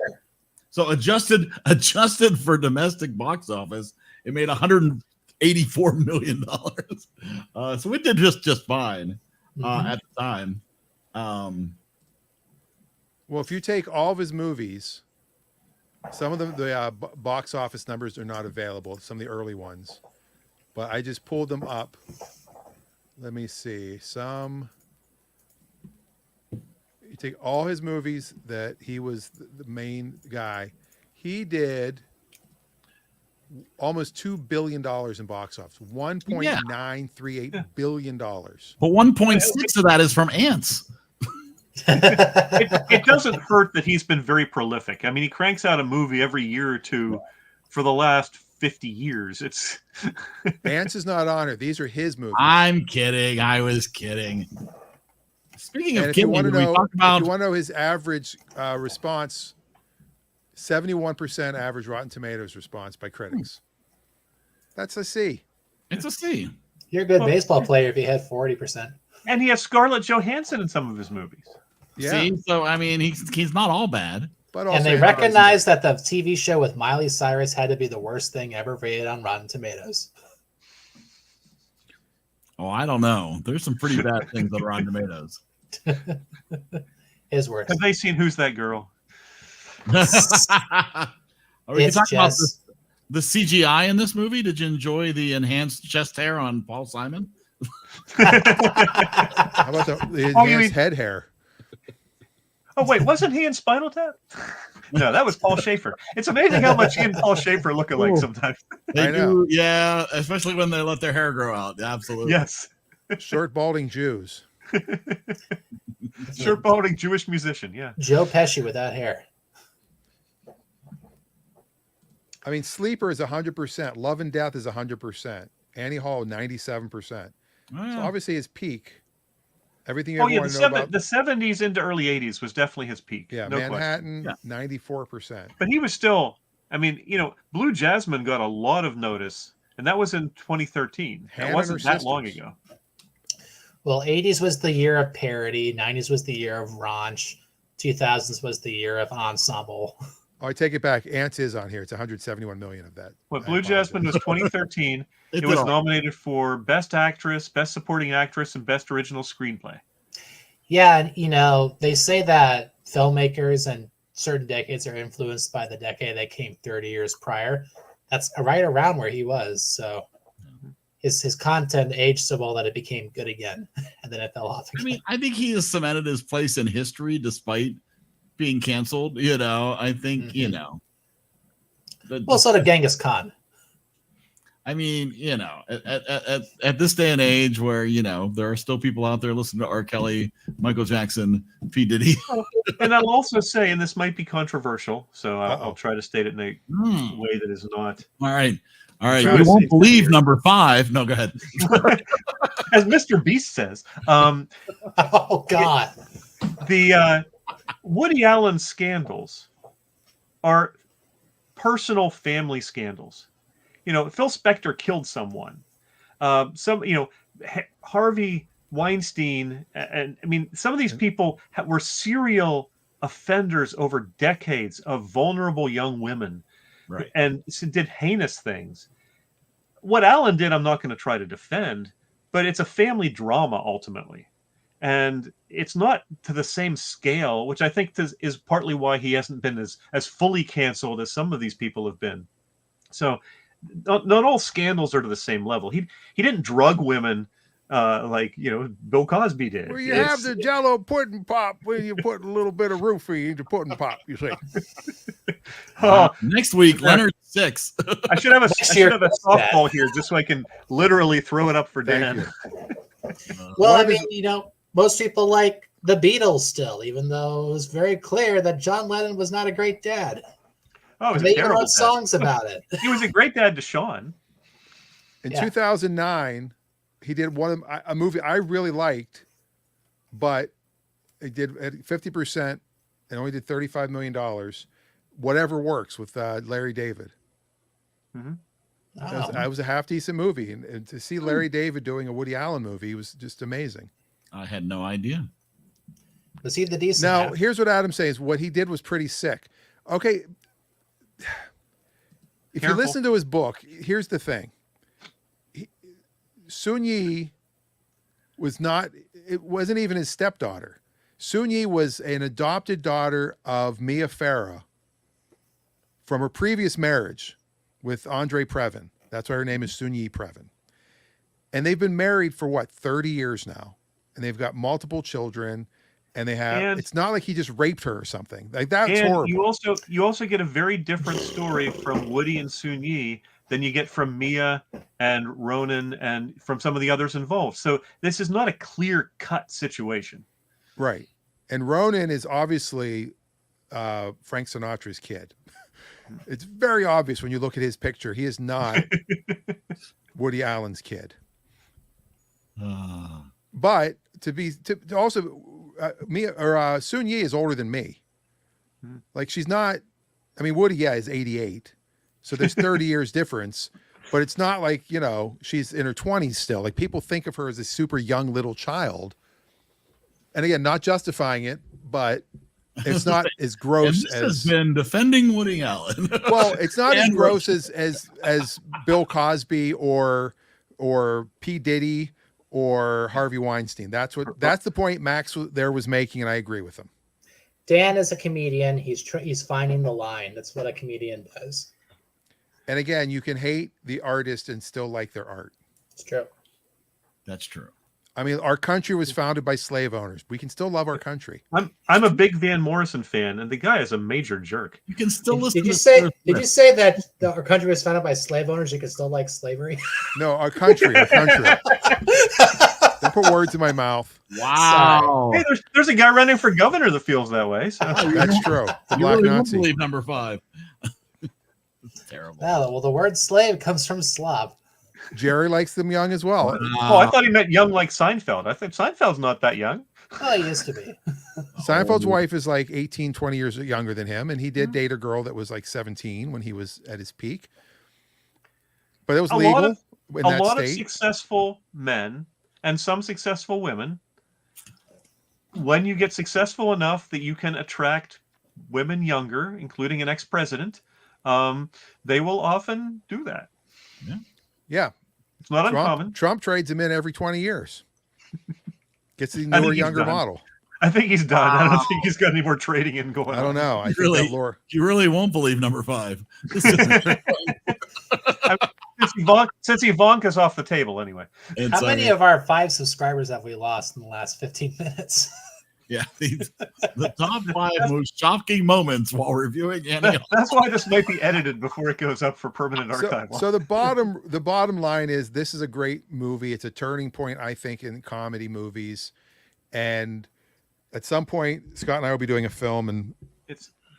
Speaker 1: So adjusted for domestic box office, it made $184 million. So it did just fine at the time.
Speaker 2: Well, if you take all of his movies, some of them, the box office numbers are not available, some of the early ones, but I just pulled them up. Let me see. You take all his movies that he was the main guy. He did almost $2 billion in box office, $1.938 billion. But
Speaker 1: 1.6 of that is from Ants.
Speaker 3: It doesn't hurt that he's been very prolific. I mean, he cranks out a movie every year or two for the last 50 years. It's
Speaker 2: Ants is not on it. These are his movies.
Speaker 1: I'm kidding. I was kidding. Speaking of kidding,
Speaker 2: if you want to know his average response, 71% average Rotten Tomatoes response by critics. That's a C.
Speaker 1: It's a C.
Speaker 4: You're a good baseball player if you had 40%.
Speaker 3: And he has Scarlett Johansson in some of his movies.
Speaker 1: Yeah. See, so I mean, he's not all bad.
Speaker 2: But
Speaker 4: and they recognized that the TV show with Miley Cyrus had to be the worst thing ever rated on Rotten Tomatoes.
Speaker 1: Oh, I don't know. There's some pretty bad things on Rotten Tomatoes.
Speaker 4: His worst.
Speaker 3: Have they seen Who's That Girl?
Speaker 1: Are we talking about the CGI in this movie? Did you enjoy the enhanced chest hair on Paul Simon?
Speaker 2: How about the enhanced head hair?
Speaker 3: Oh, wait, wasn't he in Spinal Tap? No, that was Paul Schaefer. It's amazing how much he and Paul Schaefer look alike sometimes.
Speaker 1: They do, yeah, especially when they let their hair grow out. Absolutely.
Speaker 3: Yes.
Speaker 2: Short, balding Jews.
Speaker 3: Short, balding Jewish musician, yeah.
Speaker 4: Joe Pesci without hair.
Speaker 2: I mean, Sleeper is 100%. Love and Death is 100%. Annie Hall, 97%. So obviously his peak. Everything you want to know about
Speaker 3: the 70s into early 80s was definitely his peak.
Speaker 2: Yeah, no Manhattan, 94%.
Speaker 3: But he was still, I mean, you know, Blue Jasmine got a lot of notice, and that was in 2013. It wasn't that long ago.
Speaker 4: Well, 80s was the year of parody, 90s was the year of raunch, 2000s was the year of ensemble.
Speaker 2: Oh, I take it back. Ants is on here. It's 171 million of that.
Speaker 3: Well, Blue Jasmine was 2013. It was nominated for Best Actress, Best Supporting Actress, and Best Original Screenplay.
Speaker 4: Yeah, and you know, they say that filmmakers and certain decades are influenced by the decade that came 30 years prior. That's right around where he was. So his content aged so well that it became good again, and then it fell off again.
Speaker 1: I mean, I think he has cemented his place in history despite being canceled. You know, I think, you know.
Speaker 4: Well, so did Genghis Khan.
Speaker 1: I mean, at this day and age where, there are still people out there listening to R. Kelly, Michael Jackson, P. Diddy.
Speaker 3: And I'll also say, and this might be controversial, so I'll try to state it in a way that is not.
Speaker 1: All right. You won't believe number 5. No, go ahead.
Speaker 3: As Mr. Beast says.
Speaker 4: Oh, God.
Speaker 3: The Woody Allen scandals are personal family scandals. Phil Spector killed someone. Harvey Weinstein, and I mean, some of these people were serial offenders over decades of vulnerable young women,
Speaker 1: right?
Speaker 3: And did heinous things. What Allen did, I'm not going to try to defend, but it's a family drama ultimately. And it's not to the same scale, which I think is partly why he hasn't been as fully canceled as some of these people have been. So not all scandals are to the same level. He didn't drug women like Bill Cosby did.
Speaker 2: Well, you have the Jello pudding pop where you put a little bit of roofie into pudding pop. You see.
Speaker 1: Next week, Leonard 6.
Speaker 3: I should have a softball here just so I can literally throw it up for Dan.
Speaker 4: Well, I mean, most people like the Beatles still, even though it was very clear that John Lennon was not a great dad.
Speaker 3: Oh,
Speaker 4: they even wrote songs about it.
Speaker 3: He was a great dad to Sean.
Speaker 2: In 2009, he did a movie I really liked, but it did at 50% and only did $35 million. Whatever Works with Larry David.
Speaker 3: Mm-hmm.
Speaker 2: That was a half decent movie, and to see Larry David doing a Woody Allen movie was just amazing.
Speaker 1: I had no idea.
Speaker 4: Was he the decent?
Speaker 2: Now, here's what Adam says: what he did was pretty sick. Okay, if you listen to his book, here's the thing: Soon Yi wasn't even his stepdaughter. Soon Yi was an adopted daughter of Mia Farrow from her previous marriage with Andre Previn. That's why her name is Soon Yi Previn. And they've been married for 30 years now. And they've got multiple children, and it's not like he just raped her or something. Like, that's horrible.
Speaker 3: You also get a very different story from Woody and Soon Yi than you get from Mia and Ronan and from some of the others involved. So this is not a clear-cut situation.
Speaker 2: Right. And Ronan is obviously Frank Sinatra's kid. It's very obvious when you look at his picture. He is not Woody Allen's kid. But Mia or Soon Yi is older than me. Like, she's not. I mean, Woody, is 88, so there's 30 years difference. But it's not like she's in her 20s still. Like, people think of her as a super young little child. And again, not justifying it, but it's not as gross
Speaker 1: as has been defending Woody Allen.
Speaker 2: Well, it's not as gross as Bill Cosby or P. Diddy or Harvey Weinstein. That's the point Max was making, and I agree with him.
Speaker 4: Dan is a comedian. He's finding the line. That's what a comedian does.
Speaker 2: And again, you can hate the artist and still like their art.
Speaker 4: It's true.
Speaker 1: That's true.
Speaker 2: I mean, our country was founded by slave owners. We can still love our country.
Speaker 3: I'm a big Van Morrison fan, and the guy is a major jerk.
Speaker 1: You can still listen.
Speaker 4: Did you say that our country was founded by slave owners? You can still like slavery?
Speaker 2: No, our country. Don't put words in my mouth.
Speaker 1: Wow.
Speaker 3: Hey, there's a guy running for governor that feels that way. So.
Speaker 2: That's true. The
Speaker 1: you
Speaker 2: Black
Speaker 1: really
Speaker 2: Nazi.
Speaker 1: won't believe number 5. It's terrible.
Speaker 4: No, well, the word slave comes from Slav.
Speaker 2: Jerry likes them young as well.
Speaker 3: Oh, I thought he meant young like Seinfeld. I think Seinfeld's not that young.
Speaker 4: Oh, he used to be.
Speaker 2: Seinfeld's wife is like 18, 20 years younger than him, and he did date a girl that was like 17 when he was at his peak. But it was legal in that state.
Speaker 3: A lot of successful men and some successful women, when you get successful enough that you can attract women younger, including an ex-president, they will often do that.
Speaker 2: Yeah.
Speaker 3: It's not uncommon.
Speaker 2: Trump trades him in every 20 years. Gets the newer, younger model.
Speaker 3: I think he's done. Wow. I don't think he's got any more trading in going on.
Speaker 2: I don't know. I
Speaker 1: think you really won't believe number 5.
Speaker 3: Since Ivanka's off the table anyway.
Speaker 4: How many of our 5 subscribers have we lost in the last 15 minutes?
Speaker 1: Yeah, the top 5 most shocking moments while reviewing Annie Hall.
Speaker 3: That's why this might be edited before it goes up for permanent archival.
Speaker 2: So the bottom line is this is a great movie. It's a turning point, I think, in comedy movies. And at some point, Scott and I will be doing a film, and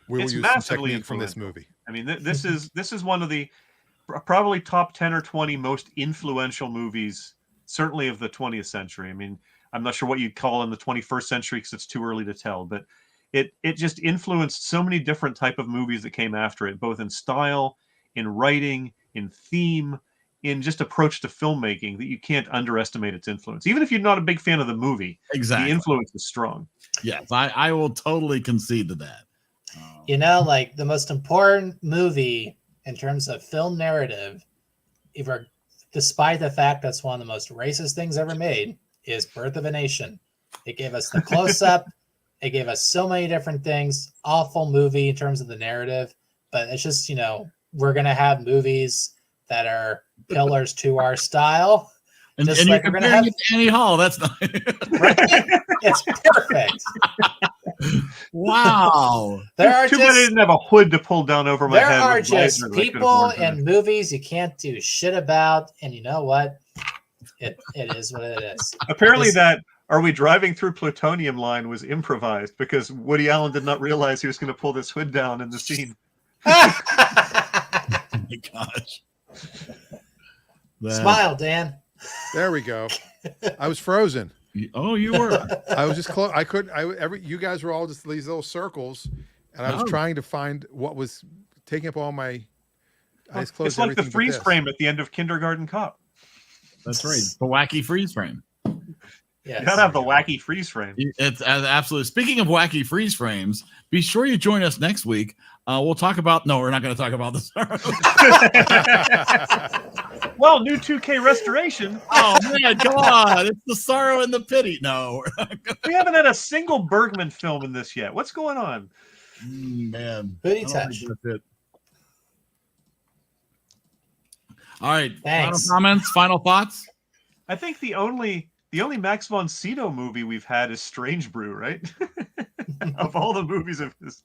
Speaker 2: we will use some technique from this movie.
Speaker 3: I mean, this is one of the probably top 10 or 20 most influential movies, certainly of the 20th century. I mean, I'm not sure what you'd call in the 21st century because it's too early to tell, but it just influenced so many different type of movies that came after it, both in style, in writing, in theme, in just approach to filmmaking, that you can't underestimate its influence. Even if you're not a big fan of the movie, the influence is strong.
Speaker 1: Yes, I will totally concede to that.
Speaker 4: You know, like the most important movie in terms of film narrative, despite the fact that's one of the most racist things ever made, is Birth of a Nation. It gave us the close-up. It gave us so many different things. Awful movie in terms of the narrative, but it's just, we're going to have movies that are pillars to our style.
Speaker 1: And you're like comparing it to Annie Hall. That's not
Speaker 4: right? It's perfect.
Speaker 1: Wow.
Speaker 3: Too bad I didn't have a hood to pull down over my head.
Speaker 4: There are just people and movies you can't do shit about, and you know what? It is what it is.
Speaker 3: Apparently that "Are we driving through plutonium" line was improvised because Woody Allen did not realize he was going to pull this hood down in the scene.
Speaker 1: Oh my gosh.
Speaker 4: Smile, Dan.
Speaker 2: There we go. I was frozen.
Speaker 1: Oh, you were.
Speaker 2: I was just close. I couldn't. You guys were all just these little circles, and I was trying to find what was taking up all my.
Speaker 3: It's like the freeze frame at the end of Kindergarten Cop.
Speaker 1: That's right. The wacky freeze frame.
Speaker 3: Yes. You gotta have the wacky freeze frame.
Speaker 1: It's absolutely. Speaking of wacky freeze frames, be sure you join us next week. We'll talk about. No, we're not going to talk about this.
Speaker 3: Well, new 2K restoration.
Speaker 1: Oh man, come on! It's the sorrow and the pity. No,
Speaker 3: we haven't had a single Bergman film in this yet. What's going on?
Speaker 1: Man,
Speaker 4: booty touch.
Speaker 1: All right.
Speaker 4: Thanks.
Speaker 1: Final comments. Final thoughts.
Speaker 3: I think the only Max von Sydow movie we've had is Strange Brew, right? Of all the movies of this,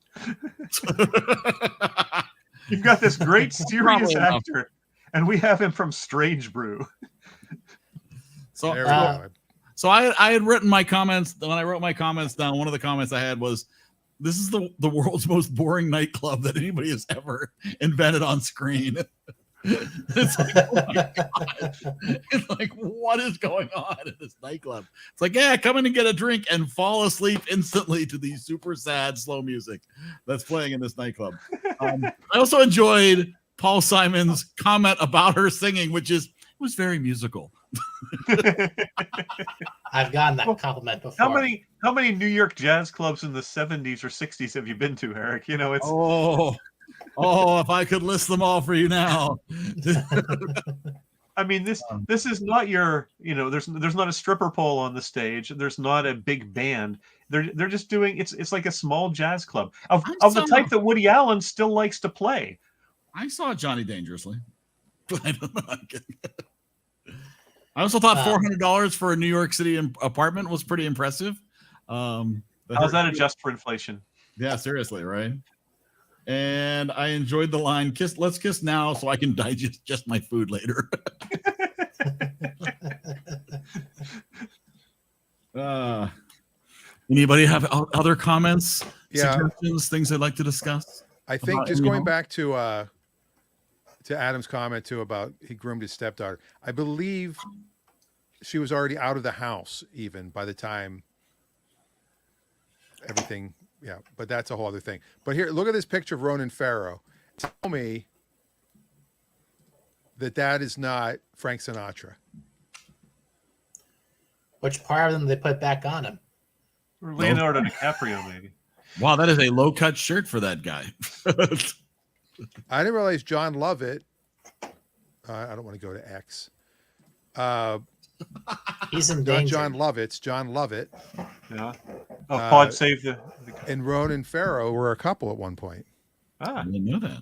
Speaker 3: you've got this great serious actor, and we have him from Strange Brew.
Speaker 1: So I had written my comments. When I wrote my comments down, one of the comments I had was, "This is the world's most boring nightclub that anybody has ever invented on screen." It's like, oh my God. It's like, what is going on in this nightclub? It's like, yeah, come in and get a drink and fall asleep instantly to the super sad slow music that's playing in this nightclub. I also enjoyed Paul Simon's comment about her singing, which is, it was very musical.
Speaker 4: I've gotten that compliment before.
Speaker 3: How many New York jazz clubs in the 70s or 60s have you been to, Eric? It's
Speaker 1: Oh, if I could list them all for you now.
Speaker 3: I mean, this is not your, there's not a stripper pole on the stage. There's not a big band. They're just doing, it's like a small jazz club of the type that Woody Allen still likes to play.
Speaker 1: I saw Johnny Dangerously. I also thought $400 for a New York City apartment was pretty impressive.
Speaker 3: How's that adjust for inflation?
Speaker 1: Yeah, seriously, right? And I enjoyed the line, let's kiss now so I can digest just my food later. Anybody have other comments, suggestions, things they'd like to discuss?
Speaker 2: I think just going back to Adam's comment too about he groomed his stepdaughter. I believe she was already out of the house even by the time everything. Yeah, but that's a whole other thing. But here, look at this picture of Ronan Farrow. Tell me that is not Frank Sinatra.
Speaker 4: Which part of them they put back on him?
Speaker 3: Or Leonardo DiCaprio, maybe.
Speaker 1: Wow, that is a low-cut shirt for that guy.
Speaker 2: I didn't realize John Lovett. I don't want to go to X.
Speaker 4: He's in danger.
Speaker 2: John Lovett. John Lovett.
Speaker 3: Yeah. Oh, Pod saved the.
Speaker 2: And Ronan Farrow were a couple at one point.
Speaker 1: I didn't know that.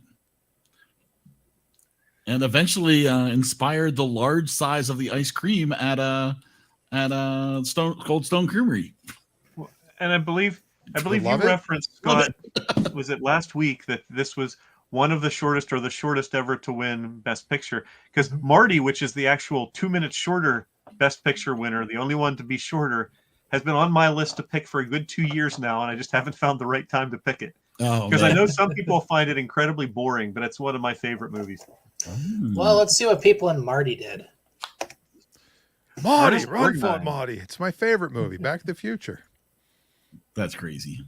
Speaker 1: And eventually inspired the large size of the ice cream at Cold Stone Creamery.
Speaker 3: And I believe you referenced, Scott, was it last week, that this was one of the shortest or the shortest ever to win Best Picture? Because Marty, which is the actual 2 minutes shorter Best Picture winner, the only one to be shorter, has been on my list to pick for a good 2 years now, and I just haven't found the right time to pick it. Because I know some people find it incredibly boring, but it's one of my favorite movies.
Speaker 4: Well, let's see what people in Marty did.
Speaker 2: Marty, run for it, Marty. It's my favorite movie, Back to the Future.
Speaker 1: That's crazy.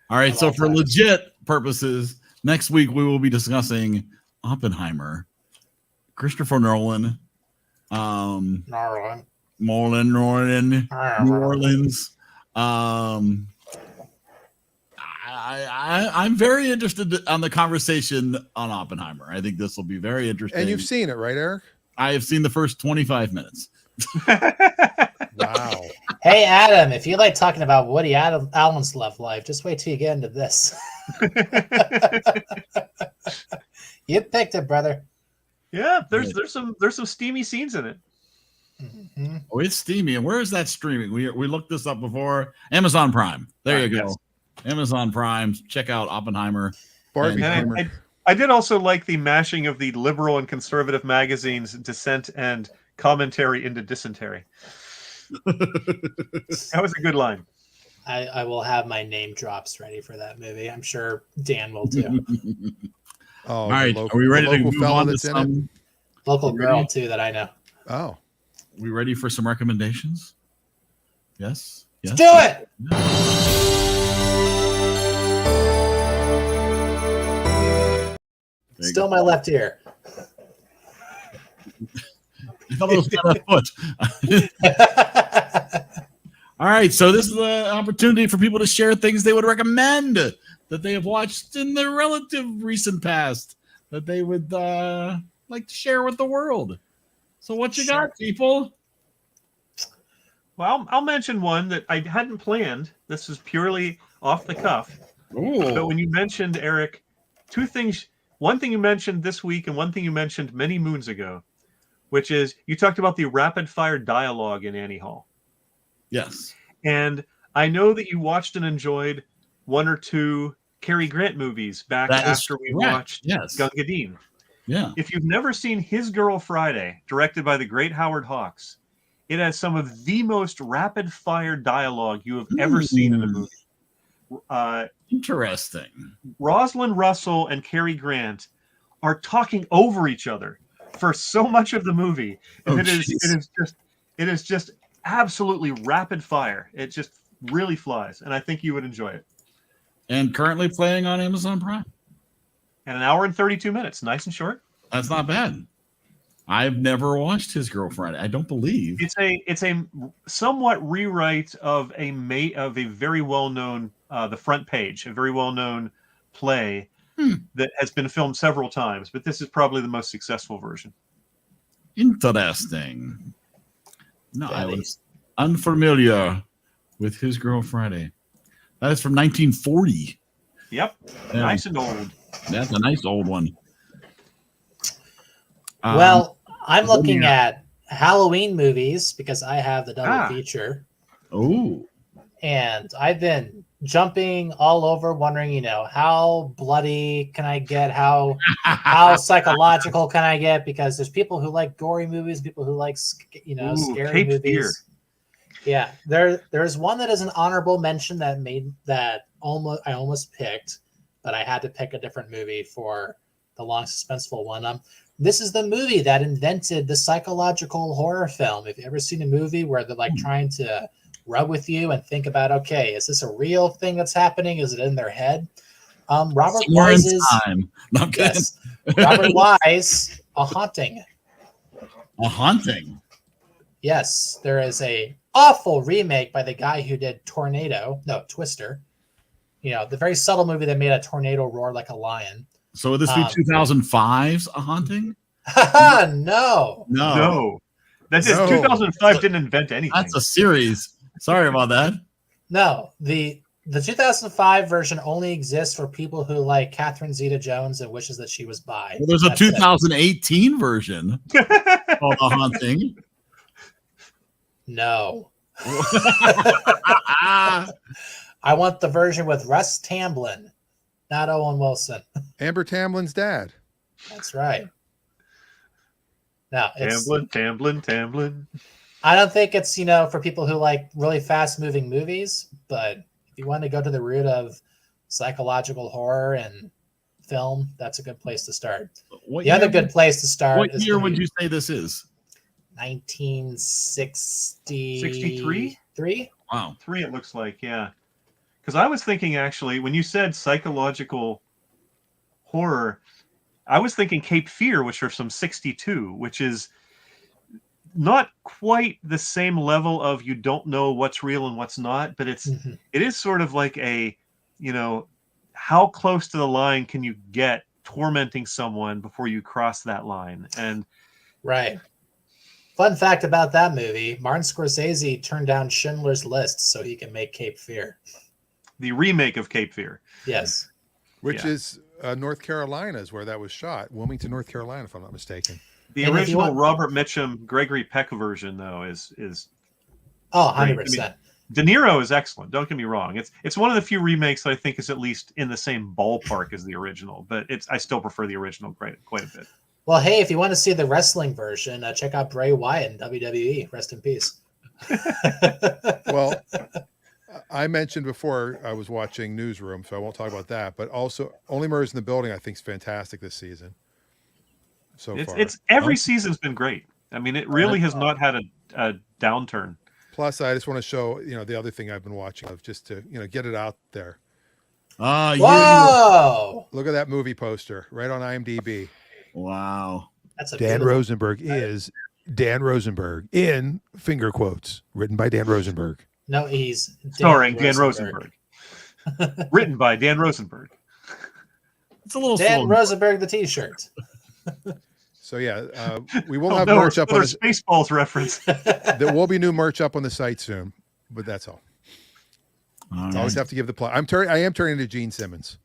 Speaker 1: All right, so for legit purposes, next week we will be discussing Oppenheimer, Christopher Nolan, New Orleans. I'm very interested on the conversation on Oppenheimer. I think this will be very interesting.
Speaker 2: And you've seen it, right, Eric?
Speaker 1: I have seen the first 25 minutes.
Speaker 2: Wow.
Speaker 4: Hey, Adam, if you like talking about Woody Allen's love life, just wait till you get into this. You picked it, brother.
Speaker 3: Yeah, there's some steamy scenes in it.
Speaker 1: Mm-hmm. Oh, it's steamy. And where is that streaming? We looked this up before. Amazon Prime. There you go. Yes. Amazon Prime. Check out Oppenheimer.
Speaker 3: I did also like the mashing of the liberal and conservative magazines, Dissent and Commentary, into Dysentery. That was a good line.
Speaker 4: I will have my name drops ready for that movie. I'm sure Dan will too.
Speaker 1: All right. Are we ready to move on to some
Speaker 4: local girl too that I know?
Speaker 2: Oh.
Speaker 1: We ready for some recommendations? Yes.
Speaker 4: Let's do it. Still my left ear.
Speaker 1: I thought it was my left foot. All right, so this is an opportunity for people to share things they would recommend that they have watched in the relative recent past that they would like to share with the world. So what you got, people?
Speaker 3: Well, I'll mention one that I hadn't planned. This is purely off the cuff.
Speaker 1: Ooh.
Speaker 3: But when you mentioned, Eric, two things. One thing you mentioned this week and one thing you mentioned many moons ago, which is you talked about the rapid-fire dialogue in Annie Hall.
Speaker 1: Yes.
Speaker 3: And I know that you watched and enjoyed one or two Cary Grant movies back after we watched Gunga Din.
Speaker 1: Yeah.
Speaker 3: If you've never seen His Girl Friday, directed by the great Howard Hawks, it has some of the most rapid-fire dialogue you have ever seen in a movie.
Speaker 1: Interesting.
Speaker 3: Rosalind Russell and Cary Grant are talking over each other for so much of the movie. And it is just absolutely rapid fire. It just really flies, and I think you would enjoy it.
Speaker 1: And currently playing on Amazon Prime.
Speaker 3: And 1 hour and 32 minutes, nice and short.
Speaker 1: That's not bad. I've never watched His Girl Friday. I don't believe
Speaker 3: it's a somewhat rewrite of a very well known The Front Page, a very well known play that has been filmed several times, but this is probably the most successful version.
Speaker 1: Interesting. No, I was unfamiliar with His Girl Friday. That is from 1940.
Speaker 3: Yep, nice and old.
Speaker 1: That's a nice old one.
Speaker 4: Well, I'm looking at Halloween movies because I have the double feature.
Speaker 1: Oh.
Speaker 4: And I've been jumping all over, wondering, how bloody can I get? How psychological can I get? Because there's people who like gory movies, people who like, scary movies. Fear. Yeah, there's one that is an honorable mention that I almost picked, but I had to pick a different movie for the long suspenseful one. This is the movie that invented the psychological horror film. Have you ever seen a movie where they're like trying to rub with you and think about, okay, is this a real thing that's happening? Is it in their head? Robert Wise's Robert Wise, A Haunting.
Speaker 1: A Haunting.
Speaker 4: Yes, there is a awful remake by the guy who did Twister. The very subtle movie that made a tornado roar like a lion.
Speaker 1: So would this be 2005's A Haunting?
Speaker 4: No.
Speaker 3: That's 2005 didn't invent anything.
Speaker 1: That's a series. Sorry about that.
Speaker 4: No, the 2005 version only exists for people who like Catherine Zeta-Jones and wishes that she was bi.
Speaker 1: Well, there's a 2018 version of A Haunting.
Speaker 4: No. I want the version with Russ Tamblyn, not Owen Wilson.
Speaker 2: Amber Tamblyn's dad.
Speaker 4: That's right. Now it's
Speaker 3: Tamblyn.
Speaker 4: I don't think it's, for people who like really fast moving movies, but if you want to go to the root of psychological horror and film, that's a good place to start. The other good place to start.
Speaker 1: What year would you say this is?
Speaker 4: 1963. 3?
Speaker 1: Wow.
Speaker 3: 3 it looks like, yeah. Because I was thinking, actually, when you said psychological horror, I was thinking Cape Fear, which are from 62, which is not quite the same level of you don't know what's real and what's not, but it is sort of like a, how close to the line can you get tormenting someone before you cross that line? And
Speaker 4: right. Fun fact about that movie, Martin Scorsese turned down Schindler's List so he can make Cape Fear.
Speaker 3: The remake of Cape Fear.
Speaker 4: Yes.
Speaker 2: Which is North Carolina is where that was shot. Wilmington, North Carolina, if I'm not mistaken.
Speaker 3: The original Robert Mitchum, Gregory Peck version, though, is
Speaker 4: 100%.
Speaker 3: De Niro is excellent. Don't get me wrong. It's one of the few remakes that I think is at least in the same ballpark as the original, but I still prefer the original quite a bit.
Speaker 4: Well, hey, if you want to see the wrestling version, check out Bray Wyatt in WWE. Rest in peace.
Speaker 2: Well, I mentioned before I was watching Newsroom, so I won't talk about that. But also, Only Murders in the Building, I think, is fantastic this season. So far,
Speaker 3: every season's been great. I mean, it really has not had a downturn.
Speaker 2: Plus, I just want to show the other thing I've been watching of just to get it out there.
Speaker 4: Whoa!
Speaker 2: Look at that movie poster right on IMDb.
Speaker 1: Wow.
Speaker 4: That's
Speaker 2: Dan Rosenberg is Dan Rosenberg in finger quotes, written by Dan Rosenberg.
Speaker 4: No, he's
Speaker 3: starring Dan Rosenberg. Written by Dan Rosenberg.
Speaker 1: It's a little
Speaker 4: Dan Rosenberg, the T-shirt.
Speaker 2: So we will have merch up on
Speaker 3: Spaceballs reference.
Speaker 2: There will be new merch up on the site soon, but that's all. Always have to give the plug. I am turning to Gene Simmons.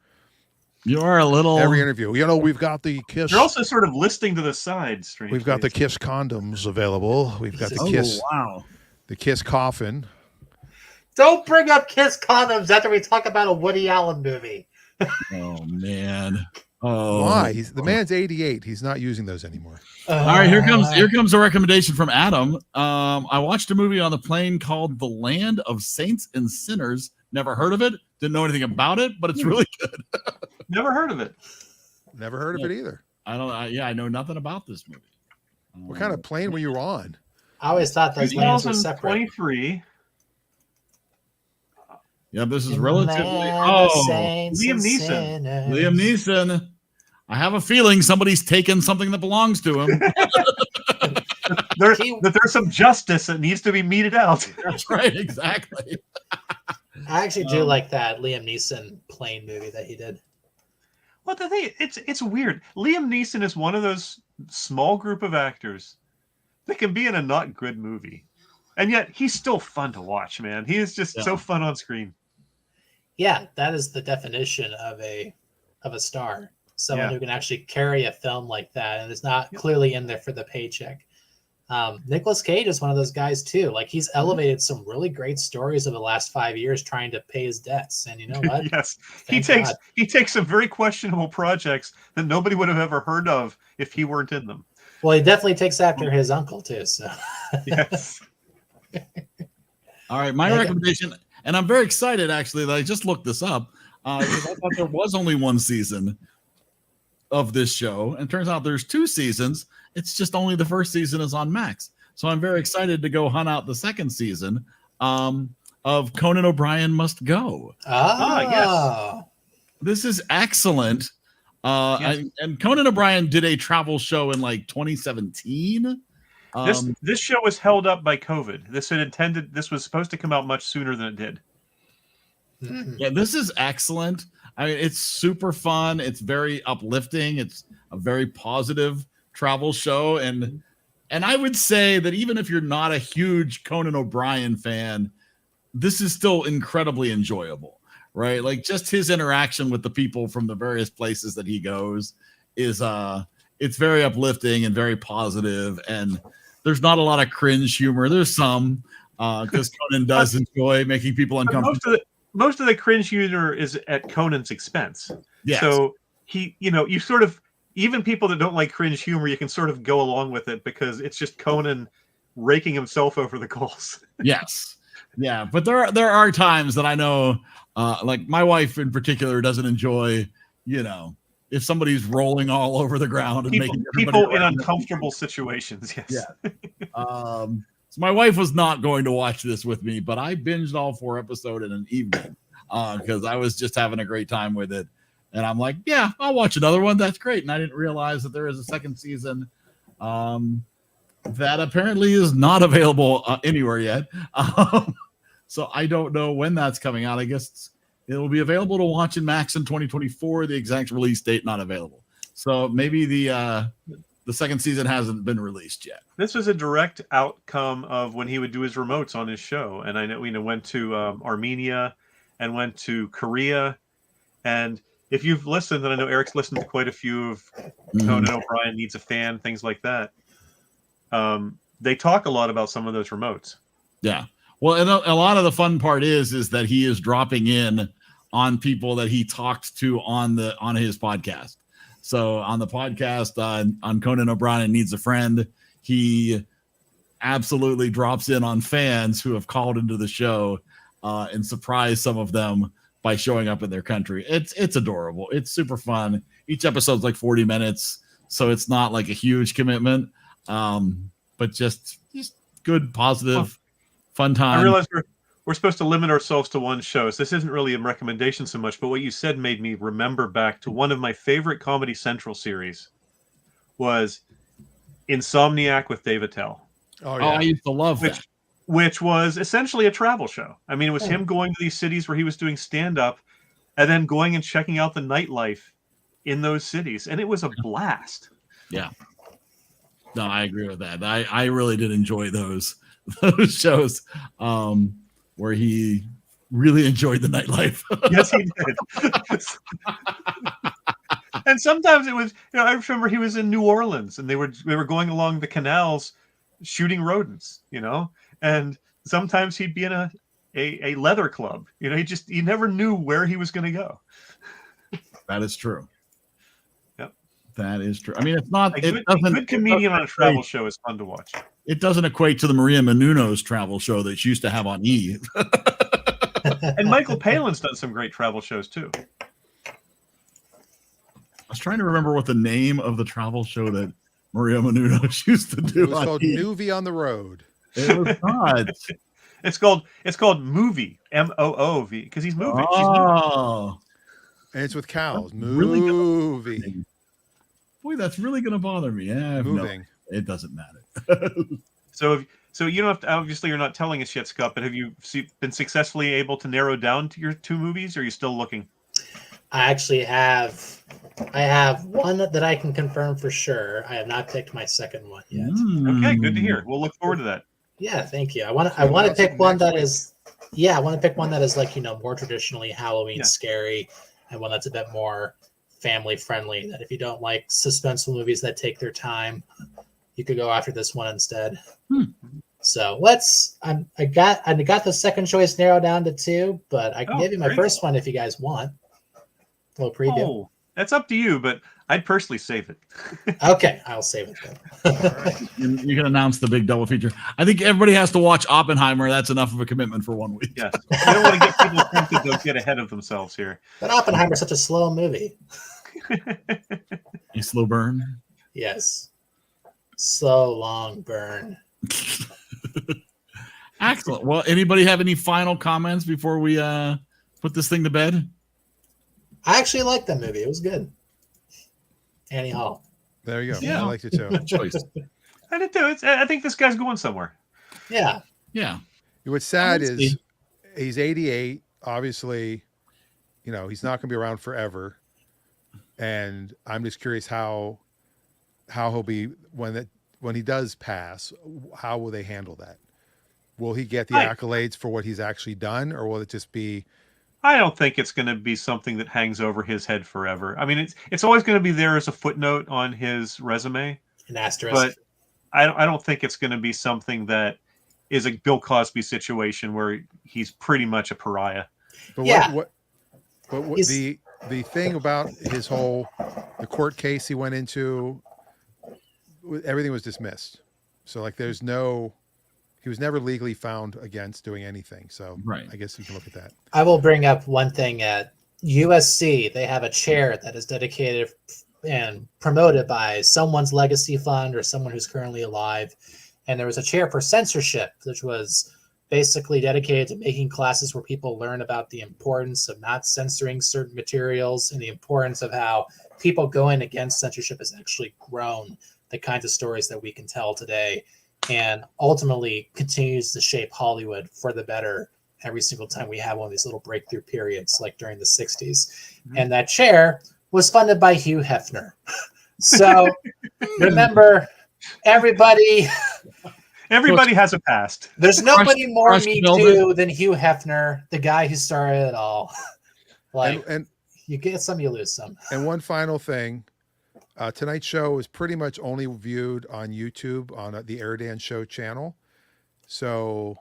Speaker 1: You are a little
Speaker 2: every interview. We've got the Kiss.
Speaker 3: You're also sort of listing to the side.
Speaker 2: We've got the Kiss condoms available. We've got the Kiss.
Speaker 1: Wow.
Speaker 2: The Kiss coffin.
Speaker 4: Don't bring up Kiss condoms after we talk about a Woody Allen movie.
Speaker 1: Oh man. Oh,
Speaker 2: why? The man's 88. He's not using those anymore.
Speaker 1: All right, here comes a recommendation from Adam. I watched a movie on the plane called The Land of Saints and Sinners. Never heard of it. Didn't know anything about it, but it's really good.
Speaker 3: Never heard of it.
Speaker 2: Never heard of it either.
Speaker 1: I know nothing about this movie.
Speaker 2: What kind of plane were you on?
Speaker 4: I always thought those lanes were separate.
Speaker 3: 2023.
Speaker 1: Yeah, this is relatively.
Speaker 3: Liam Neeson.
Speaker 1: Liam Neeson. I have a feeling somebody's taken something that belongs to him.
Speaker 3: There's some justice that needs to be meted out.
Speaker 1: That's right, exactly.
Speaker 4: I actually do like that Liam Neeson plane movie that he did.
Speaker 3: Well, the thing, it's weird. Liam Neeson is one of those small group of actors that can be in a not good movie, and yet he's still fun to watch. Man, he is just so fun on screen.
Speaker 4: Yeah, that is the definition of a star. Someone who can actually carry a film like that and is not clearly in there for the paycheck. Nicolas Cage is one of those guys too. Like he's elevated some really great stories over the last 5 years trying to pay his debts. And you know what?
Speaker 3: Yes, he takes some very questionable projects that nobody would have ever heard of if he weren't in them.
Speaker 4: Well, he definitely takes after his uncle too. So
Speaker 3: yes.
Speaker 1: All right, my recommendation, and I'm very excited actually that I just looked this up because I thought there was only one season of this show, and it turns out there's 2 seasons. It's just only the first season is on Max, so I'm very excited to go hunt out the second season of Conan O'Brien Must Go.
Speaker 3: Yes,
Speaker 1: this is excellent. And Conan O'Brien did a travel show in like 2017.
Speaker 3: This show was held up by COVID. This was supposed to come out much sooner than it did.
Speaker 1: Yeah, this is excellent. I mean, it's super fun. It's very uplifting. It's a very positive travel show. And I would say that even if you're not a huge Conan O'Brien fan, this is still incredibly enjoyable, right? Like just his interaction with the people from the various places that he goes is it's very uplifting and very positive. And there's not a lot of cringe humor. There's some, because Conan does enjoy making people uncomfortable.
Speaker 3: Most of the cringe humor is at Conan's expense.
Speaker 1: Yes.
Speaker 3: So you sort of, even people that don't like cringe humor, you can sort of go along with it because it's just Conan raking himself over the coals.
Speaker 1: Yes. Yeah. But there are times that I know, like my wife in particular doesn't enjoy, if somebody's rolling all over the ground and making
Speaker 3: people in uncomfortable situations. Yes.
Speaker 1: Yeah. So my wife was not going to watch this with me, but I binged all 4 episodes in an evening because I was just having a great time with it. And I'm like, yeah, I'll watch another one. That's great. And I didn't realize that there is a second season that apparently is not available anywhere yet. So I don't know when that's coming out. I guess it'll be available to watch in Max in 2024. The exact release date not available. So maybe the second season hasn't been released yet.
Speaker 3: This was a direct outcome of when he would do his remotes on his show. And I know we went to Armenia and went to Korea. And if you've listened, and I know Eric's listened to quite a few of Conan O'Brien Needs a Fan, things like that. They talk a lot about some of those remotes.
Speaker 1: Yeah. Well, and a lot of the fun part is that he is dropping in on people that he talked to on his podcast. So on the podcast on Conan O'Brien Needs a Friend, he absolutely drops in on fans who have called into the show and surprised some of them by showing up in their country. It's adorable. It's super fun. Each episode's like 40 minutes, so it's not like a huge commitment, but just good, positive, fun time.
Speaker 3: I realize we're supposed to limit ourselves to one show, so this isn't really a recommendation so much, but what you said made me remember back to one of my favorite Comedy Central series was Insomniac with Dave Attell.
Speaker 1: Oh, yeah. I used to love that.
Speaker 3: Which was essentially a travel show. I mean, it was him going to these cities where he was doing stand-up and then going and checking out the nightlife in those cities. And it was a blast.
Speaker 1: Yeah. No, I agree with that. I really did enjoy those shows where he really enjoyed the nightlife.
Speaker 3: Yes, he did. And sometimes it was, I remember he was in New Orleans and they were going along the canals shooting rodents, and sometimes he'd be in a leather club. He never knew where he was going to go.
Speaker 1: That is true.
Speaker 3: Yep.
Speaker 1: That is true. I mean, it's not
Speaker 3: a good comedian on a travel show is fun to watch.
Speaker 1: It doesn't equate to the Maria Menounos travel show that she used to have on E!
Speaker 3: And Michael Palin's done some great travel shows too.
Speaker 1: I was trying to remember what the name of the travel show that Maria Menounos used to do.
Speaker 2: It was called Movie on the Road.
Speaker 1: It was not.
Speaker 3: It's called Movie, Moov, because he's moving.
Speaker 1: Oh,
Speaker 2: and it's with cows.
Speaker 1: Movie. Boy, that's really going to bother me.
Speaker 2: Moving.
Speaker 1: It doesn't matter.
Speaker 3: So you don't have to. Obviously, you're not telling us yet, Scott. But have you been successfully able to narrow down to your 2 movies? Or are you still looking?
Speaker 4: I actually have. I have one that I can confirm for sure. I have not picked my second one yet.
Speaker 3: Okay, good to hear. We'll look forward to that.
Speaker 4: Yeah, thank you. I want to pick one that is. Yeah, I want to pick one that is like more traditionally Halloween scary, and one that's a bit more family friendly. That if you don't like suspenseful movies that take their time, you could go after this one instead. So I got the second choice narrowed down to 2, but I can give you my first one if you guys want. A little preview.
Speaker 3: Oh, that's up to you, but I'd personally save it.
Speaker 4: Okay, I'll save it then.
Speaker 1: All right. You can announce the big double feature. I think everybody has to watch Oppenheimer. That's enough of a commitment for 1 week.
Speaker 3: Yes. I don't want to get people tempted to get ahead of themselves here.
Speaker 4: But Oppenheimer's such a slow movie.
Speaker 1: A slow burn?
Speaker 4: Yes. Slow, long burn.
Speaker 1: Excellent. Well, anybody have any final comments before we put this thing to bed?
Speaker 4: I actually liked that movie. It was good. Annie Hall.
Speaker 2: There you go.
Speaker 3: Yeah.
Speaker 2: I liked it too.
Speaker 1: Choice.
Speaker 3: I did too. I think this guy's going somewhere.
Speaker 4: Yeah.
Speaker 1: Yeah.
Speaker 2: What's sad is he's 88. Obviously, he's not going to be around forever. And I'm just curious how he'll be when he does pass. How will they handle that? Will he get the accolades for what he's actually done, or will it just be?
Speaker 3: I don't think it's going to be something that hangs over his head forever. I mean, it's always going to be there as a footnote on his resume,
Speaker 4: an asterisk.
Speaker 3: but I don't think it's going to be something that is a Bill Cosby situation where he's pretty much a pariah.
Speaker 2: But
Speaker 4: Yeah.
Speaker 2: what the thing about his whole the court case he went into, everything was dismissed. So like he was never legally found against doing anything. So
Speaker 1: right.
Speaker 2: I guess you can look at that.
Speaker 4: I will bring up one thing at USC. They have a chair that is dedicated and promoted by someone's legacy fund or someone who's currently alive. And there was a chair for censorship, which was basically dedicated to making classes where people learn about the importance of not censoring certain materials and the importance of how people going against censorship has actually grown the kinds of stories that we can tell today, and ultimately continues to shape Hollywood for the better every single time we have one of these little breakthrough periods, like during the 60s. Mm-hmm. And that chair was funded by Hugh Hefner. So remember, everybody
Speaker 3: has a past.
Speaker 4: There's nobody more Me Too than Hugh Hefner, the guy who started it all. Like, and you get some, you lose some.
Speaker 2: And one final thing, tonight's show is pretty much only viewed on YouTube on the EriDan Show channel. So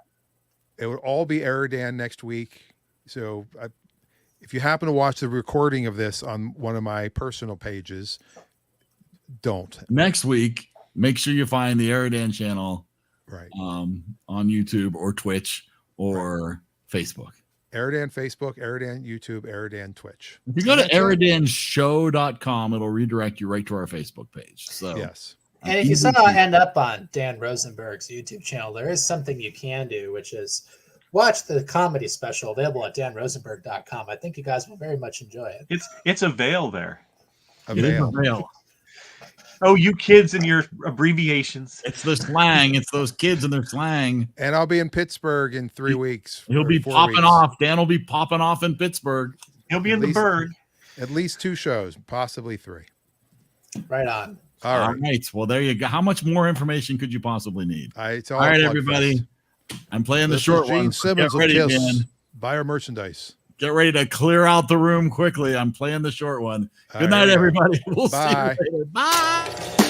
Speaker 2: it would all be EriDan next week. So if you happen to watch the recording of this on one of my personal pages, don't.
Speaker 1: Next week, make sure you find the EriDan channel,
Speaker 2: right,
Speaker 1: on YouTube or Twitch or Facebook.
Speaker 2: EriDan Facebook, EriDan YouTube, EriDan Twitch.
Speaker 1: If you go to eridanshow.com, it'll redirect you right to our Facebook page. So
Speaker 2: yes.
Speaker 4: And if you somehow end up on Dan Rosenberg's YouTube channel, there is something you can do, which is watch the comedy special available at danrosenberg.com. I think you guys will very much enjoy it.
Speaker 3: It's a veil there.
Speaker 1: A veil.
Speaker 3: Oh, you kids and your abbreviations.
Speaker 1: It's the slang. It's those kids and their slang.
Speaker 2: And I'll be in Pittsburgh in 3 weeks.
Speaker 1: He'll be popping off. Dan will be popping off in Pittsburgh.
Speaker 3: He'll be in the Berg.
Speaker 2: At least 2 shows, possibly 3.
Speaker 4: Right on.
Speaker 1: All right. Well, there you go. How much more information could you possibly need?
Speaker 2: All
Speaker 1: right, everybody.
Speaker 2: Fest.
Speaker 1: I'm playing the short one.
Speaker 2: Simmons,
Speaker 1: get ready, Dan.
Speaker 2: Buy our merchandise.
Speaker 1: Get ready to clear out the room quickly. I'm playing the short one. Good night, everybody. We'll see you later. Bye.